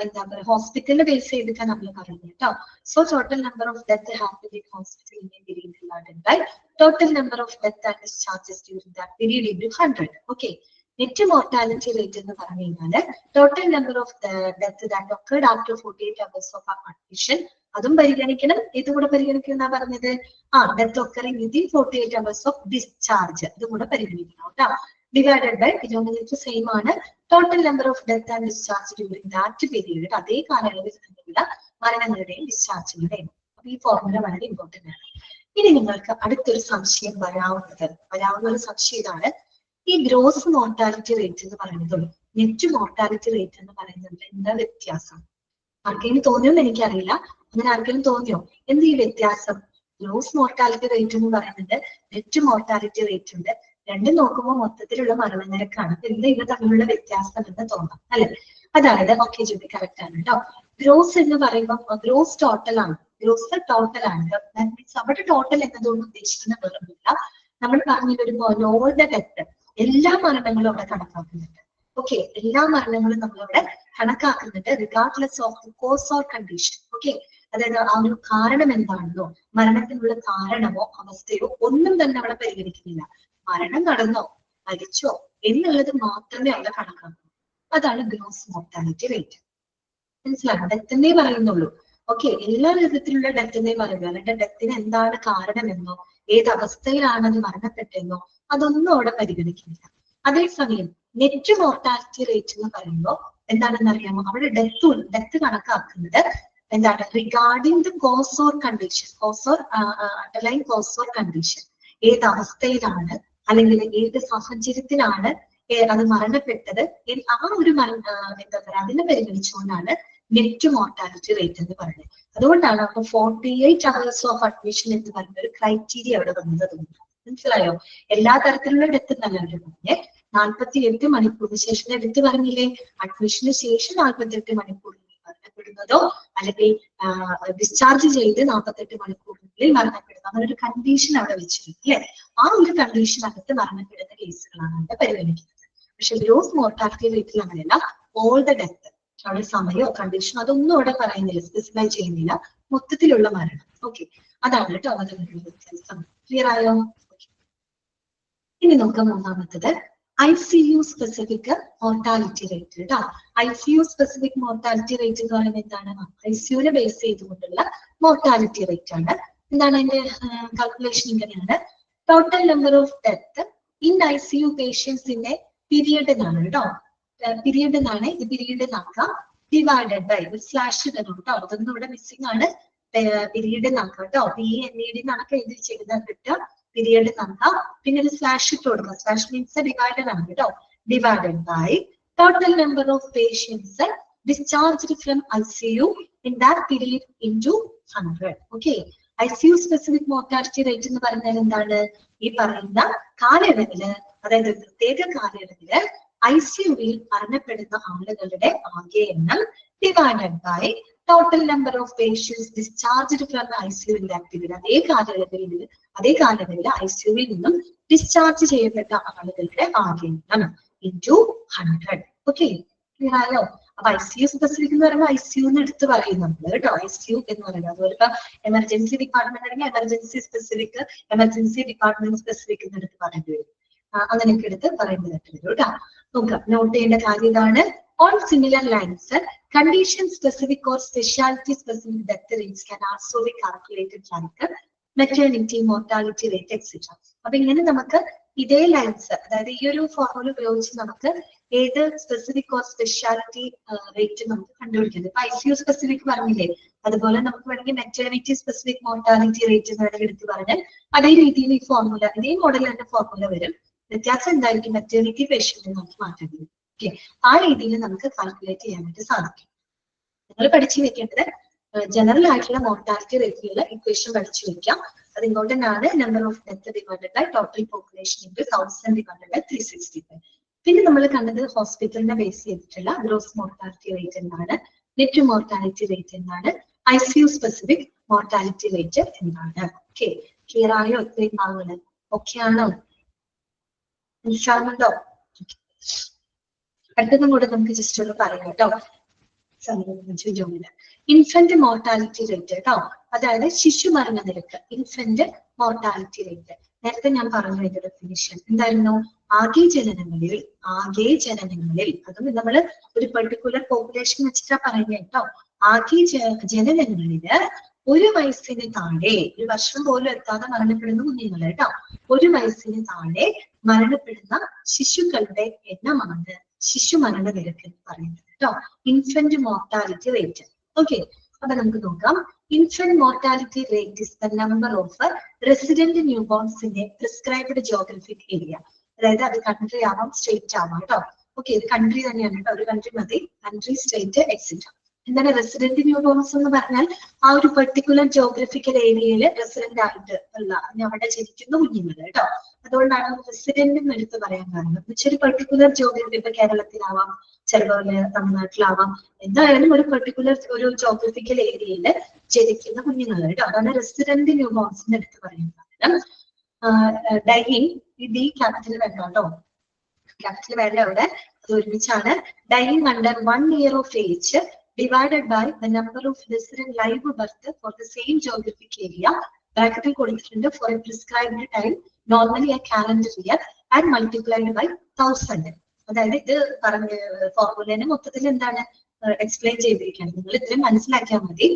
എന്താ പറയുക ഹോസ്പിറ്റലിനെ ബേസ് ചെയ്തിട്ടാണ് നമ്മൾ പറയുന്നത് കേട്ടോ. So total number of death happened in hospital in a period divided by total number of death and discharges during that period into 100. Okay, net mortality rate എന്ന് പറഞ്ഞു കഴിഞ്ഞാല് total number of death that occurred after 48 hours of admission. അതും പരിഗണിക്കണം. ഇതും കൂടെ പരിഗണിക്കണം എന്നാ പറഞ്ഞത്. Death occurring within 48 hours of discharge, ഇതും കൂടെ പരിഗണിക്കണം കേട്ടോ. ഡിവൈഡഡ് ബൈ ഡിനോമിനേറ്റർ സെയിം ആണ്, total number of death and discharge during that period. അതേ കാലയളവിൽ തന്നെയുള്ള മരണങ്ങളുടെയും ഡിസ്ചാർജുകളുടെയും. അപ്പൊ ഈ ഫോർമുല വളരെ ഇമ്പോർട്ടന്റ് ആണ്. ഇനി നിങ്ങൾക്ക് അടുത്തൊരു സംശയം വരാവുന്ന ഒരു സംശയം ഇതാണ്, ഈ ഗ്രോസ് മോർട്ടാലിറ്റി റേറ്റ് എന്ന് പറയുന്നതും നെറ്റ് മോർട്ടാലിറ്റി റേറ്റ് എന്ന് പറയുന്നതിൽ എന്താ വ്യത്യാസം? ആർക്കെങ്കിലും തോന്നിയോന്ന് എനിക്കറിയില്ല. അങ്ങനെ ആർക്കെങ്കിലും തോന്നിയോ എന്ത് ഈ വ്യത്യാസം? ഗ്രോസ് മോർട്ടാലിറ്റി റേറ്റ് എന്ന് പറയുന്നത് നെറ്റ് മോർട്ടാലിറ്റി റേറ്റ് ഉണ്ട്. രണ്ടും നോക്കുമ്പോൾ മൊത്തത്തിലുള്ള മരണനിരക്കാണ്. എന്താ ഇവ തമ്മിലുള്ള വ്യത്യാസം എന്ന് തോന്നാം അല്ലെ? അതായത് ഓക്കെ ജോലി കറക്റ്റ് ആണ് കേട്ടോ. ഗ്രോസ് എന്ന് പറയുമ്പോൾ ഗ്രോസ് ടോട്ടൽ ആണ്. ഗ്രോസ് ടോട്ടൽ ആണ്. ദാറ്റ് മീൻസ് അവിടെ ടോട്ടൽ എന്നതുകൊണ്ട് ഉദ്ദേശിക്കുന്ന വേറൊന്നുമില്ല. നമ്മൾ പറഞ്ഞു വരുമ്പോൾ ഓൾ ദ ഡെത്ത്, എല്ലാ മരണങ്ങളും അവിടെ കണക്കാക്കുന്നുണ്ട്. ഓക്കെ, എല്ലാ മരണങ്ങളും നമ്മളവിടെ കണക്കാക്കുന്നുണ്ട് regardless of the cause or condition. Okay, അതായത് ആ ഒരു കാരണം എന്താണെന്നോ മരണത്തിനുള്ള കാരണമോ അവസ്ഥയോ ഒന്നും തന്നെ അവിടെ പരിഗണിക്കുന്നില്ല. മരണം നടന്നോ മരിച്ചോ എന്നുള്ളത് മാത്രമേ അവിടെ കണക്കാക്കൂ. അതാണ് ഗ്രോസ് മോർട്ടാലിറ്റി റേറ്റ്. മനസ്സിലായോ? ഡെത്തിനെ പറയുന്നുള്ളൂ. ഓക്കെ, എല്ലാ വിധത്തിലുള്ള ഡെത്തിനെ പറയുള്ളൂ. അല്ലാണ്ട് ഡെത്തിന് എന്താണ് കാരണമെന്നോ ഏത് അവസ്ഥയിലാണ് അത് മരണപ്പെട്ടെന്നോ അതൊന്നും അവിടെ പരിഗണിക്കുന്നില്ല. അതേസമയം നെറ്റ് മോർട്ടാലിറ്റി റേറ്റ് എന്ന് പറയുമ്പോൾ എന്താണെന്ന് അറിയാമോ? അവിടെ ഡെത്ത് കണക്കാക്കുന്നത് എന്താണ്? Regarding the cause or condition, cause or underline cause or condition, ഏത് അവസ്ഥയിലാണ് അല്ലെങ്കിൽ ഏത് സാഹചര്യത്തിലാണ് അത് മരണപ്പെട്ടത്, ആ ഒരു എന്താ പറയുക അതിനെ പരിഗണിച്ചുകൊണ്ടാണ് നെറ്റ് മോർട്ടാലിറ്റി റേറ്റ് എന്ന് പറയുന്നത്. അതുകൊണ്ടാണ് അപ്പൊ 48 hours ഓഫ് അഡ്മിഷൻ എന്ന് പറയുന്ന ഒരു ക്രൈറ്റീരിയ അവിടെ വന്നത്. മനസ്സിലായോ? എല്ലാ തരത്തിലുള്ള ഡെത്ത് നല്ല ഒരു പറഞ്ഞേ 48 മണിക്കൂറിന് ശേഷം എടുത്ത് പറഞ്ഞില്ലേ, അഡ്മിഷന് ശേഷം 48 മണിക്കൂറിനുള്ളിൽ മരണപ്പെടുന്നതോ അല്ലെങ്കിൽ ഡിസ്ചാർജ് ചെയ്ത് 48 മണിക്കൂറിനുള്ളിൽ മരണപ്പെടുന്ന അങ്ങനെ ഒരു കണ്ടീഷൻ അവിടെ വെച്ചിട്ടുണ്ട് അല്ലെ? ആ ഒരു കണ്ടീഷനകത്ത് മരണപ്പെടുന്ന കേസുകളാണ് അവിടെ പരിഗണിക്കുന്നത്. പക്ഷെ ഗ്രോസ് മോർട്ടാലിറ്റി റേറ്റിൽ അങ്ങനെയല്ല. ഓൾ ദ ഡെത്ത്, അവിടെ സമയമോ കണ്ടീഷനോ അതൊന്നും അവിടെ പറയുന്നില്ല, സ്പെസിഫൈ ചെയ്യുന്നില്ല. മൊത്തത്തിലുള്ള മരണം. ഓക്കെ, അതാണ് കേട്ടോ അതിനുള്ള വ്യത്യാസം. ക്ലിയർ ആയോ? ഇനി നമുക്ക് മൂന്നാമത്തത് ICU സ്പെസിഫിക് മോർട്ടാലിറ്റി റേറ്റ് കേട്ടോ. ICU സ്പെസിഫിക് മോർട്ടാലിറ്റി റേറ്റ് എന്ന് പറയുന്നത് എന്താണ്? ICUനെ ബേസ് ചെയ്തുകൊണ്ടുള്ള മോർട്ടാലിറ്റി റേറ്റ് ആണ്. എന്താണ് അതിന്റെ കാൽക്കുലേഷൻ? ഇങ്ങനെയാണ്, total number of death in ICU patients in a period എന്നാണ് കേട്ടോ. പീരിയഡ് എന്നാണ്, ഇത് പീരിയഡ് എന്നാക്കാം, ഡിവൈഡഡ് ബൈ സ്ലാഷ് തരും കേട്ടോ. അതൊന്നും ഇവിടെ മിസ്സിംഗ് ആണ്. പീരിയഡ് എന്നാക്കാം കേട്ടോ. PNED എന്നൊക്കെ എഴുതി ചെയ്താൽ കിട്ടുക. പീരിയഡ് എന്നാക്കാം, പിന്നെ ഒരു സ്ലാഷ് ഇട്ട് കൊടുക്കുക. സ്ലാഷ് മീൻസ് ഡിവൈഡഡ് ആണ് കേട്ടോ. Divided by total number of patients discharged from ICU in that period into 100. Okay, ICU specific mortality rate എന്ന് പറഞ്ഞാൽ എന്താണ്? ഈ പറയുന്ന കാലയളവില്, അതായത് പ്രത്യേക കാലയളവില് ICUവിൽ മരണപ്പെടുന്ന ആളുകളുടെ ആകെ എണ്ണം divided by total number of patients discharged from ICU in that period. അതേ കാലയളവിൽ ICUവിൽ നിന്നും ഡിസ്ചാർജ് ചെയ്യപ്പെട്ട ആളുകളുടെ ആകെ എണ്ണം ഇൻടു 100. ഓക്കെ, ക്ലിയർ ആയോ? അപ്പൊ ICU സ്പെസിഫിക് എന്ന് പറയുമ്പോൾ ICU എന്ന് എടുത്ത് പറയും നമ്മൾ കേട്ടോ. ICU എന്ന് പറയുന്നത് അതുപോലെ ഇപ്പൊ എമർജൻസി ഡിപ്പാർട്ട്മെന്റ് ആണെങ്കിൽ emergency specific, emergency department specific എന്ന് എടുത്ത് പറയേണ്ടി വരും. അങ്ങനെയൊക്കെ എടുത്ത് പറയേണ്ടതായിട്ട് വരും കേട്ടോ. നോക്കാം, നോട്ട് ചെയ്യേണ്ട കാര്യം ഇതാണ്. On similar lines, condition specific or specialty specific death rates can also be calculated like maternity, mortality rate, etc. അപ്പൊ ഇങ്ങനെ നമുക്ക് ഇതേ ലൈൻസ്, അതായത് ഈ ഒരു ഫോർമുല ഉപയോഗിച്ച് നമുക്ക് ഏത് സ്പെസിഫിക് ഓർ സ്പെഷ്യാലിറ്റി റേറ്റ് നമുക്ക് കണ്ടുപിടിക്കുന്നത്. ഇപ്പൊ ICU സ്പെസിഫിക് പറഞ്ഞില്ലേ, അതുപോലെ നമുക്ക് വേണമെങ്കിൽ മെറ്റേണിറ്റി സ്പെസിഫിക് മോർട്ടാലിറ്റി റേറ്റ് എന്ന് വേണമെങ്കിൽ എടുത്ത് പറഞ്ഞാൽ അതേ രീതിയിൽ ഈ ഫോർമുല, ഇതേ മോഡൽ തന്നെ ഫോർമുല വരും. വ്യത്യാസം എന്തായിരിക്കും? മെറ്റേണിറ്റി പേഷ്യന്റ് നമുക്ക് മാറ്റേണ്ടി. ഓക്കെ, ആ രീതിയിൽ നമുക്ക് കാൽക്കുലേറ്റ് ചെയ്യാനായിട്ട് സാധിക്കും. നിങ്ങൾ പഠിച്ചു വെക്കേണ്ടത് ജനറൽ ആയിട്ടുള്ള മോർട്ടാലിറ്റി റേറ്റിലുള്ള ഇക്വേഷൻ പഠിച്ചു വെക്കാം. അത് ഇമ്പോർട്ടന്റ് ആണ്. Number of death divided by total population into 1000 divided by 365. പിന്നെ നമ്മൾ കണ്ടത് ഹോസ്പിറ്റലിനെ ബേസ് ചെയ്തിട്ടുള്ള ഗ്രോസ് മോർട്ടാലിറ്റി റേറ്റ് എന്താണ്, നെറ്റ് മോർട്ടാലിറ്റി റേറ്റ് എന്താണ്, ICU സ്പെസിഫിക് മോർട്ടാലിറ്റി റേറ്റ് എന്താണ്. ഓക്കെ, ക്ലിയർ ആയോ? ഇത്രയും ഭാഗങ്ങൾ ഓക്കെ ആണോ? മനസ്സിലാവുന്നുണ്ടോ? അടുത്തതും കൂടെ നമുക്ക് ജസ്റ്റ് ഒന്ന് പറയാം കേട്ടോ. ഇൻഫന്റ് മോർട്ടാലിറ്റി റേറ്റ് കേട്ടോ, അതായത് ശിശു മരണ നിരക്ക്. ഇൻഫന്റ് മോർട്ടാലിറ്റി റേറ്റ് നേരത്തെ ഞാൻ പറഞ്ഞു ഇതിന്റെ ഡെഫിനിഷൻ എന്തായിരുന്നു? ആകെ ജനനങ്ങളിൽ അതും നമ്മൾ ഒരു പെർട്ടിക്കുലർ പോപ്പുലേഷൻ വെച്ചിട്ടാ പറയുന്നത് കേട്ടോ. ആകെ ജനനങ്ങളില് 1 വയസ്സിന് താഴെ, 1 വർഷം പോലും എത്താതെ മരണപ്പെടുന്ന കുഞ്ഞുങ്ങൾ കേട്ടോ, 1 വയസ്സിന് താഴെ മരണപ്പെടുന്ന ശിശുക്കളുടെ എണ്ണമാണ് ശിശു മരണ നിരക്ക് എന്ന് പറയുന്നത് കേട്ടോ. Infant mortality rate. ഓക്കെ, അപ്പൊ നമുക്ക് നോക്കാം. Infant mortality rate is the number of resident new borns in a prescribed geographic area. അതായത് അത് കൺട്രി ആവാം, സ്റ്റേറ്റ് ആവാം കേട്ടോ. ഓക്കെ, ഇത് കൺട്രി തന്നെയാണ് കേട്ടോ, ഒരു കൺട്രി മതി, കൺട്രി, സ്റ്റേറ്റ്, എക്സെട്ര. എന്താണ് റെസിഡന്റ് ന്യൂ ബോൺസ് എന്ന് പറഞ്ഞാൽ? ആ ഒരു പെർട്ടിക്കുലർ ജോഗ്രഫിക്കൽ ഏരിയയിൽ റെസിഡന്റ് ആയിട്ട് ഉള്ള, അവിടെ ജനിക്കുന്ന കുഞ്ഞുങ്ങൾ കേട്ടോ. അതുകൊണ്ടാണ് റെസിഡന്റ് എന്ന് എടുത്ത് പറയാൻ കാരണം. ഒരു പെർട്ടിക്കുലർ ജോഗ്രഫി, ഇപ്പൊ കേരളത്തിലാവാം, ചിലപ്പോൾ തമിഴ്നാട്ടിലാവാം, എന്തായാലും ഒരു പെർട്ടിക്കുലർ ഒരു ജോഗ്രഫിക്കൽ ഏരിയയിൽ ജനിക്കുന്ന കുഞ്ഞുങ്ങൾ കേട്ടോ. അതാണ് റെസിഡന്റ് ന്യൂ ബോൺസ് എന്ന് എടുത്ത് പറയുന്നത്. ഡൈയിങ്, ഈ ഡി ക്യാപിറ്റൽ വേണ്ട കേട്ടോ, ക്യാപിറ്റൽ വേണ്ട അവിടെ, അത് ഒരുമിച്ചാണ്. Dying under 1 year of age divided by the number of resident live birth for the same geographic area, ബ്രാക്കറ്റിൽ കൊടുത്തിട്ടുണ്ട്, for a prescribed time, normally a calendar year, and multiplied by 1000. അതായത് ഇത് പറഞ്ഞ ഫോർമുലേനെ മൊത്തത്തിൽ എന്താണ് എക്സ്പ്ലെയിൻ ചെയ്തിരിക്കുകയാണ്. നിങ്ങൾ ഇത്രയും മനസ്സിലാക്കിയാൽ മതി.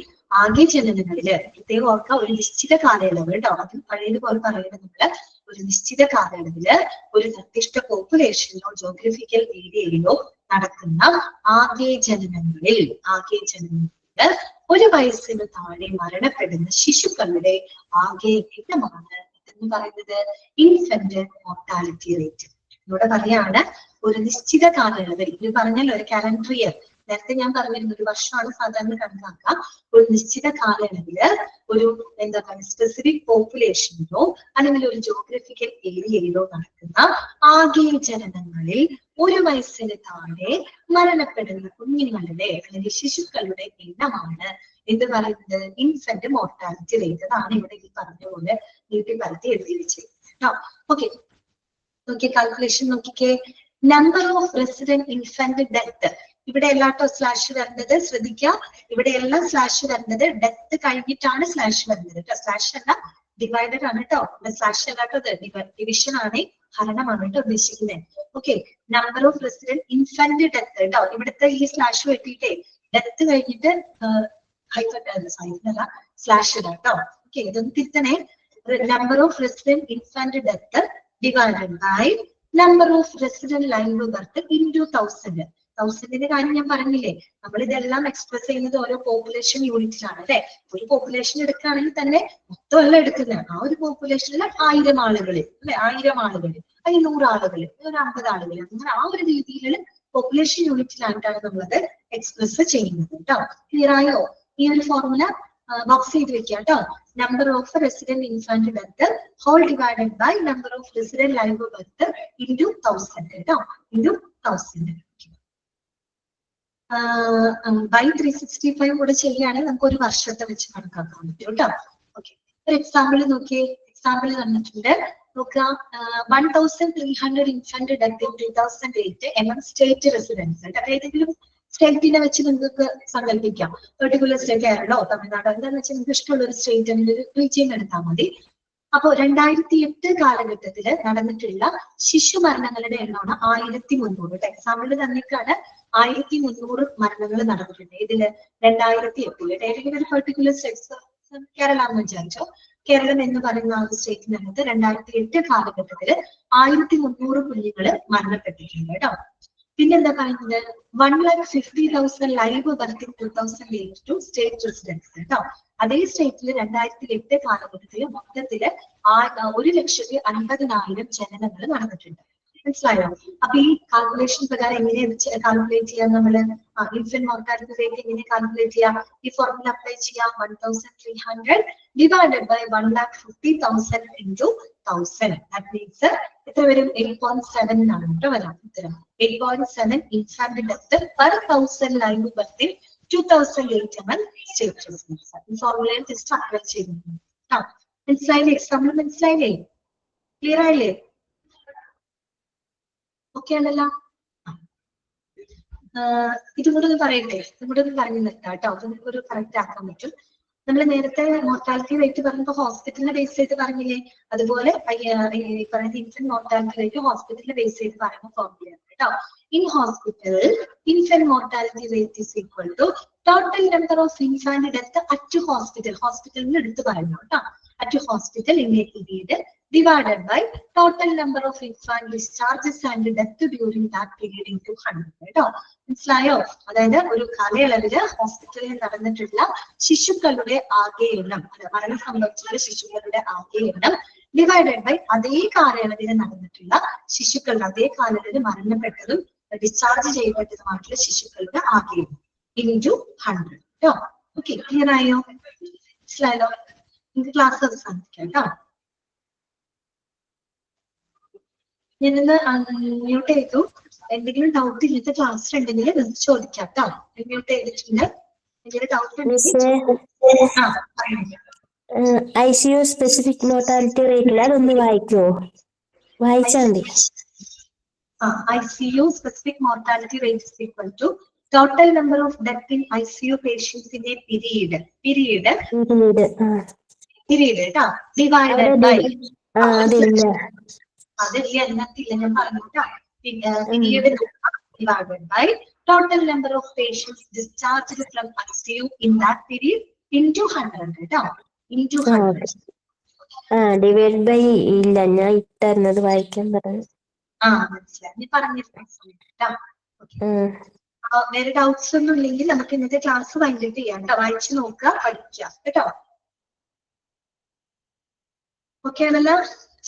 ആകെ ജനനങ്ങളില് പ്രത്യേകം ഓർക്കുക, ഒരു നിശ്ചിത കാലയളവ് കേട്ടോ, അത് പഴയതുപോലെ പറയുന്നത് നമ്മള് ഒരു നിശ്ചിത കാലയളവില് ഒരു നിർദ്ദിഷ്ട പോപ്പുലേഷനിലോ ജോഗ്രഫിക്കൽ ഏരിയയിലോ നടക്കുന്ന ആകെ ജനനങ്ങളിൽ 1 വയസ്സിന് താഴെ മരണപ്പെടുന്ന ശിശുക്കളുടെ ആകെ എണ്ണമാണ് എന്ന് പറയുന്നത് ഇൻഫന്റ് മോർട്ടാലിറ്റി റേറ്റ്. ഇവിടെ പറയാണ് ഒരു നിശ്ചിത കാലയളവിൽ, ഇത് പറഞ്ഞല്ലോ ഒരു കാലണ്ടർ ഇയർ, നേരത്തെ ഞാൻ പറഞ്ഞിരുന്നു 1 വർഷമാണ് സാധാരണ കണക്കാക്കുക. ഒരു നിശ്ചിത കാലയളവില് ഒരു എന്താ പറയുക സ്പെസിഫിക് പോപ്പുലേഷനിലോ അല്ലെങ്കിൽ ഒരു ജോഗ്രഫിക്കൽ ഏരിയയിലോ നടക്കുന്ന ആകെ ജനനങ്ങളിൽ 1 വയസ്സിന് താഴെ മരണപ്പെടുന്ന കുഞ്ഞുങ്ങളുടെ അല്ലെങ്കിൽ ശിശുക്കളുടെ എണ്ണമാണ് എന്ത് പറയുന്നത് ഇൻഫന്റ് മോർട്ടാലിറ്റി റേറ്റ്. അതാണ് ഇവിടെ ഈ പറഞ്ഞ പോലെ നീട്ടി പരത്തി എഴുതി വെച്ചിരിക്കുന്നത്. ഓക്കെ, നോക്കിയേ കാൽക്കുലേഷൻ നോക്കിക്കേ. Number of resident infant death, ഇവിടെ എല്ലാട്ടോ സ്ലാഷ് വരുന്നത് ശ്രദ്ധിക്കുക. ഇവിടെ എല്ലാം സ്ലാഷ് വരുന്നത് ഡെത്ത് കഴിഞ്ഞിട്ടാണ് സ്ലാഷ് വരുന്നത് കേട്ടോ. സ്ലാഷ് അല്ല, ഡിവൈഡഡ് ആണ് കേട്ടോ. ഇവിടെ സ്ലാഷ് അല്ലാട്ടോ, ഡിവിഷൻ ആണ്, ഹരണമാണ് കേട്ടോ ഉദ്ദേശിക്കുന്നത്. Okay, number of resident infant death കേട്ടോ. ഇവിടുത്തെ ഈ സ്ലാഷ് വെട്ടിയിട്ടേ ഡെത്ത് കഴിഞ്ഞിട്ട് സൈഡിലല്ല സ്ലാഷ് ഇടാം കേട്ടോ. ഓക്കെ, ഇതൊന്ന് തിരുത്തണേ. Number of resident infant death divided by number of resident live birth into 1000. 1000ന്റെ കാര്യം ഞാൻ പറഞ്ഞില്ലേ, നമ്മൾ ഇതെല്ലാം എക്സ്പ്രസ് ചെയ്യുന്നത് ഓരോ പോപ്പുലേഷൻ യൂണിറ്റിലാണ് അല്ലെ. ഒരു പോപ്പുലേഷൻ എടുക്കുകയാണെങ്കിൽ തന്നെ മൊത്തമല്ല എടുക്കുന്നത്, ആ ഒരു പോപ്പുലേഷനിൽ 1000 ആളുകളിൽ അല്ലെ, 1000 ആളുകളിൽ അല്ലെങ്കിൽ 100 ആളുകളിൽ, ഒരു 50 ആളുകളിൽ, അങ്ങനെ ആ ഒരു രീതിയിൽ പോപ്പുലേഷൻ യൂണിറ്റിലായിട്ടാണ് നമ്മളത് എക്സ്പ്രസ് ചെയ്യുന്നത് കേട്ടോ. ക്ലിയർ ആയോ? ഈ ഒരു ഫോർമുല ബോക്സ് ചെയ്ത് വെക്കുക കേട്ടോ. Number of resident infant birth whole divided by number of resident live birth into 1000 കേട്ടോ, ഇൻടു 1000. ബൈ 365 കൂടെ ചെയ്യുകയാണെങ്കിൽ നമുക്ക് ഒരു വർഷത്തെ വെച്ച് കണക്കാക്കാൻ പറ്റും കേട്ടോ. ഓക്കെ, ഒരു എക്സാമ്പിൾ നോക്കിയേ. എക്സാമ്പിൾ തന്നിട്ടുണ്ട്, നോക്കുക. 1300 infant death in 2008 among state residence. ഏതെങ്കിലും സ്റ്റേറ്റിനെ വെച്ച് നിങ്ങൾക്ക് സങ്കല്പിക്കാം, പെർട്ടിക്കുലർ സ്റ്റേറ്റ്, കേരളോ തമിഴ്നാടോ എന്താണെന്ന് വെച്ചാൽ നിങ്ങൾക്ക് ഇഷ്ടമുള്ള ഒരു സ്റ്റേറ്റ് അല്ലെങ്കിൽ ഒരു റീജിയൻ എടുത്താൽ മതി. അപ്പോ 2008 കാലഘട്ടത്തിൽ നടന്നിട്ടുള്ള ശിശു മരണങ്ങളുടെ എണ്ണമാണ് 1300. എക്സാമ്പിൾ തന്നിട്ടാണ് 1300 മരണങ്ങൾ നടന്നിട്ടുണ്ട്. ഇതില് 2008 ഏതെങ്കിലും ഒരു പെർട്ടിക്കുലർ സ്റ്റേറ്റ്, കേരള എന്ന് വിചാരിച്ചോ. കേരളം എന്ന് പറയുന്ന ആ ഒരു സ്റ്റേറ്റിനകത്ത് 2008 കാലഘട്ടത്തിൽ 1300 കുഞ്ഞുങ്ങൾ മരണപ്പെട്ടിട്ടുണ്ട് കേട്ടോ. പിന്നെന്താ പറയുന്നത്, 1,50,000 live birth in 2008 to state residence കേട്ടോ. അതേ സ്റ്റേറ്റിൽ 2008 കാലഘട്ടത്തിൽ മൊത്തത്തില് 1,50,000 ജനനങ്ങൾ നടന്നിട്ടുണ്ട്. മനസ്സിലായോ? അപ്പൊ ഈ കാൽക്കുലേഷൻ പ്രകാരം എങ്ങനെയാണ് കാൽക്കുലേറ്റ് ചെയ്യാം നമ്മള്? ഇൻഫന്റ് മോർട്ടാലിറ്റി റേറ്റ് എങ്ങനെ കാൽക്കുലേറ്റ് ചെയ്യാം? ഈ ഫോർമുല അപ്ലൈ ചെയ്യാം. 1300 divided by 1,50,000 into 1000. That means എത്ര വരും? 8.7 എന്നാണ് കേട്ടോ വരാം ഉത്തരം. 8.7 infant death per 1000 live birth 2008 among state residence. ഈ ഫോർമുലയിൽ ജസ്റ്റ് അപ്ലൈ ചെയ്യുന്നു. മനസ്സിലായില്ലേ? എക്സാമ്പിൾ മനസ്സിലായില്ലേ? ക്ലിയർ ആയില്ലേ? ഓക്കെ ആണല്ലോ. ഇതും കൂടെ ഒന്ന് പറയട്ടെ, ഇതും കൂടെ ഒന്ന് പറഞ്ഞു നിർത്താം കേട്ടോ. അത് നിങ്ങൾക്ക് ഒരു കറക്റ്റ് ആക്കാൻ പറ്റും. നമ്മൾ നേരത്തെ മോർട്ടാലിറ്റി റേറ്റ് പറഞ്ഞപ്പോ ഹോസ്പിറ്റലിനെ ബേസ് ചെയ്ത് പറഞ്ഞില്ലേ, അതുപോലെ പറയുന്ന ഇൻഫന്റ് മോർട്ടാലിറ്റി റേറ്റ് ഹോസ്പിറ്റലിനെ ബേസ് ചെയ്ത് പറയുന്ന ഫോർമുലയാണ് കേട്ടോ. In hospital infant mortality rate is equal to total number of infant death at ഹോസ്പിറ്റലിന് എടുത്ത് പറയുന്നു കേട്ടോ. At hospital in a period divided by total number of infant discharges and death during that period into 100 കേട്ടോ. മനസ്സിലായോ? അതായത് ഒരു കാലയളവില് ഹോസ്പിറ്റലിൽ നടന്നിട്ടുള്ള ശിശുക്കളുടെ ആകെ എണ്ണം, മരണം സംഭവിച്ചിട്ടുള്ള ശിശുക്കളുടെ ആകെ എണ്ണം ഡിവൈഡഡ് ബൈ അതേ കാലയളവിൽ നടന്നിട്ടുള്ള ശിശുക്കളുടെ, അതേ കാലയളവിൽ മരണപ്പെട്ടതും ഡിസ്ചാർജ് ചെയ്യപ്പെട്ടതുമായിട്ടുള്ള ശിശുക്കളുടെ ആകെ എണ്ണം ഇൻറ്റു 100 കേട്ടോ. ഓക്കെ, ക്ലിയർ ആയോ? മനസ്സിലായല്ലോ? നിങ്ങൾക്ക് ക്ലാസ് അവസാനിപ്പിക്കാം കേട്ടോ. ഞാനിന്ന് മ്യൂട്ട് ചെയ്തു. എന്തെങ്കിലും ഡൗട്ട് ഇല്ലാത്ത ക്ലാസ് ഉണ്ടെങ്കിൽ ചോദിക്കാം കേട്ടോ. മ്യൂട്ട് ചെയ്തിട്ടുണ്ട്. എന്തെങ്കിലും ഡൗട്ട് ICU സ്പെസിഫിക് മോർട്ടാലിറ്റി റേറ്റിൽ അതൊന്ന് വായിക്കുമോ? വായിച്ചാൽ മതി. ICU specific mortality rate is equal to total number of death in ICU patients in a period കേട്ടോ, divided by അതില്ല എന്നത്തില്ല ഞാൻ പറഞ്ഞിട്ടാ. Period divided by total number of patients discharged from ICU in that period into 100 കേട്ടോ, into 100. Divide by ഇല്ല, ഞാൻ ഇട്ടത് വായിക്കാൻ പറഞ്ഞു. മനസ്സിലായി, നീ പറഞ്ഞിട്ടാ. വേറെ ഡൗട്ട്സ് ഒന്നും ഇല്ലെങ്കിൽ നമുക്ക് ഇന്നത്തെ ക്ലാസ് വൈൻഡപ്പ് ചെയ്യാം കേട്ടോ. വായിച്ചു നോക്കുക, പഠിക്കുക കേട്ടോ. ഓക്കെ ആണല്ലോ?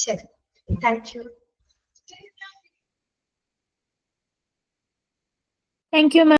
ശരി, thank you. Thank you, ma'am.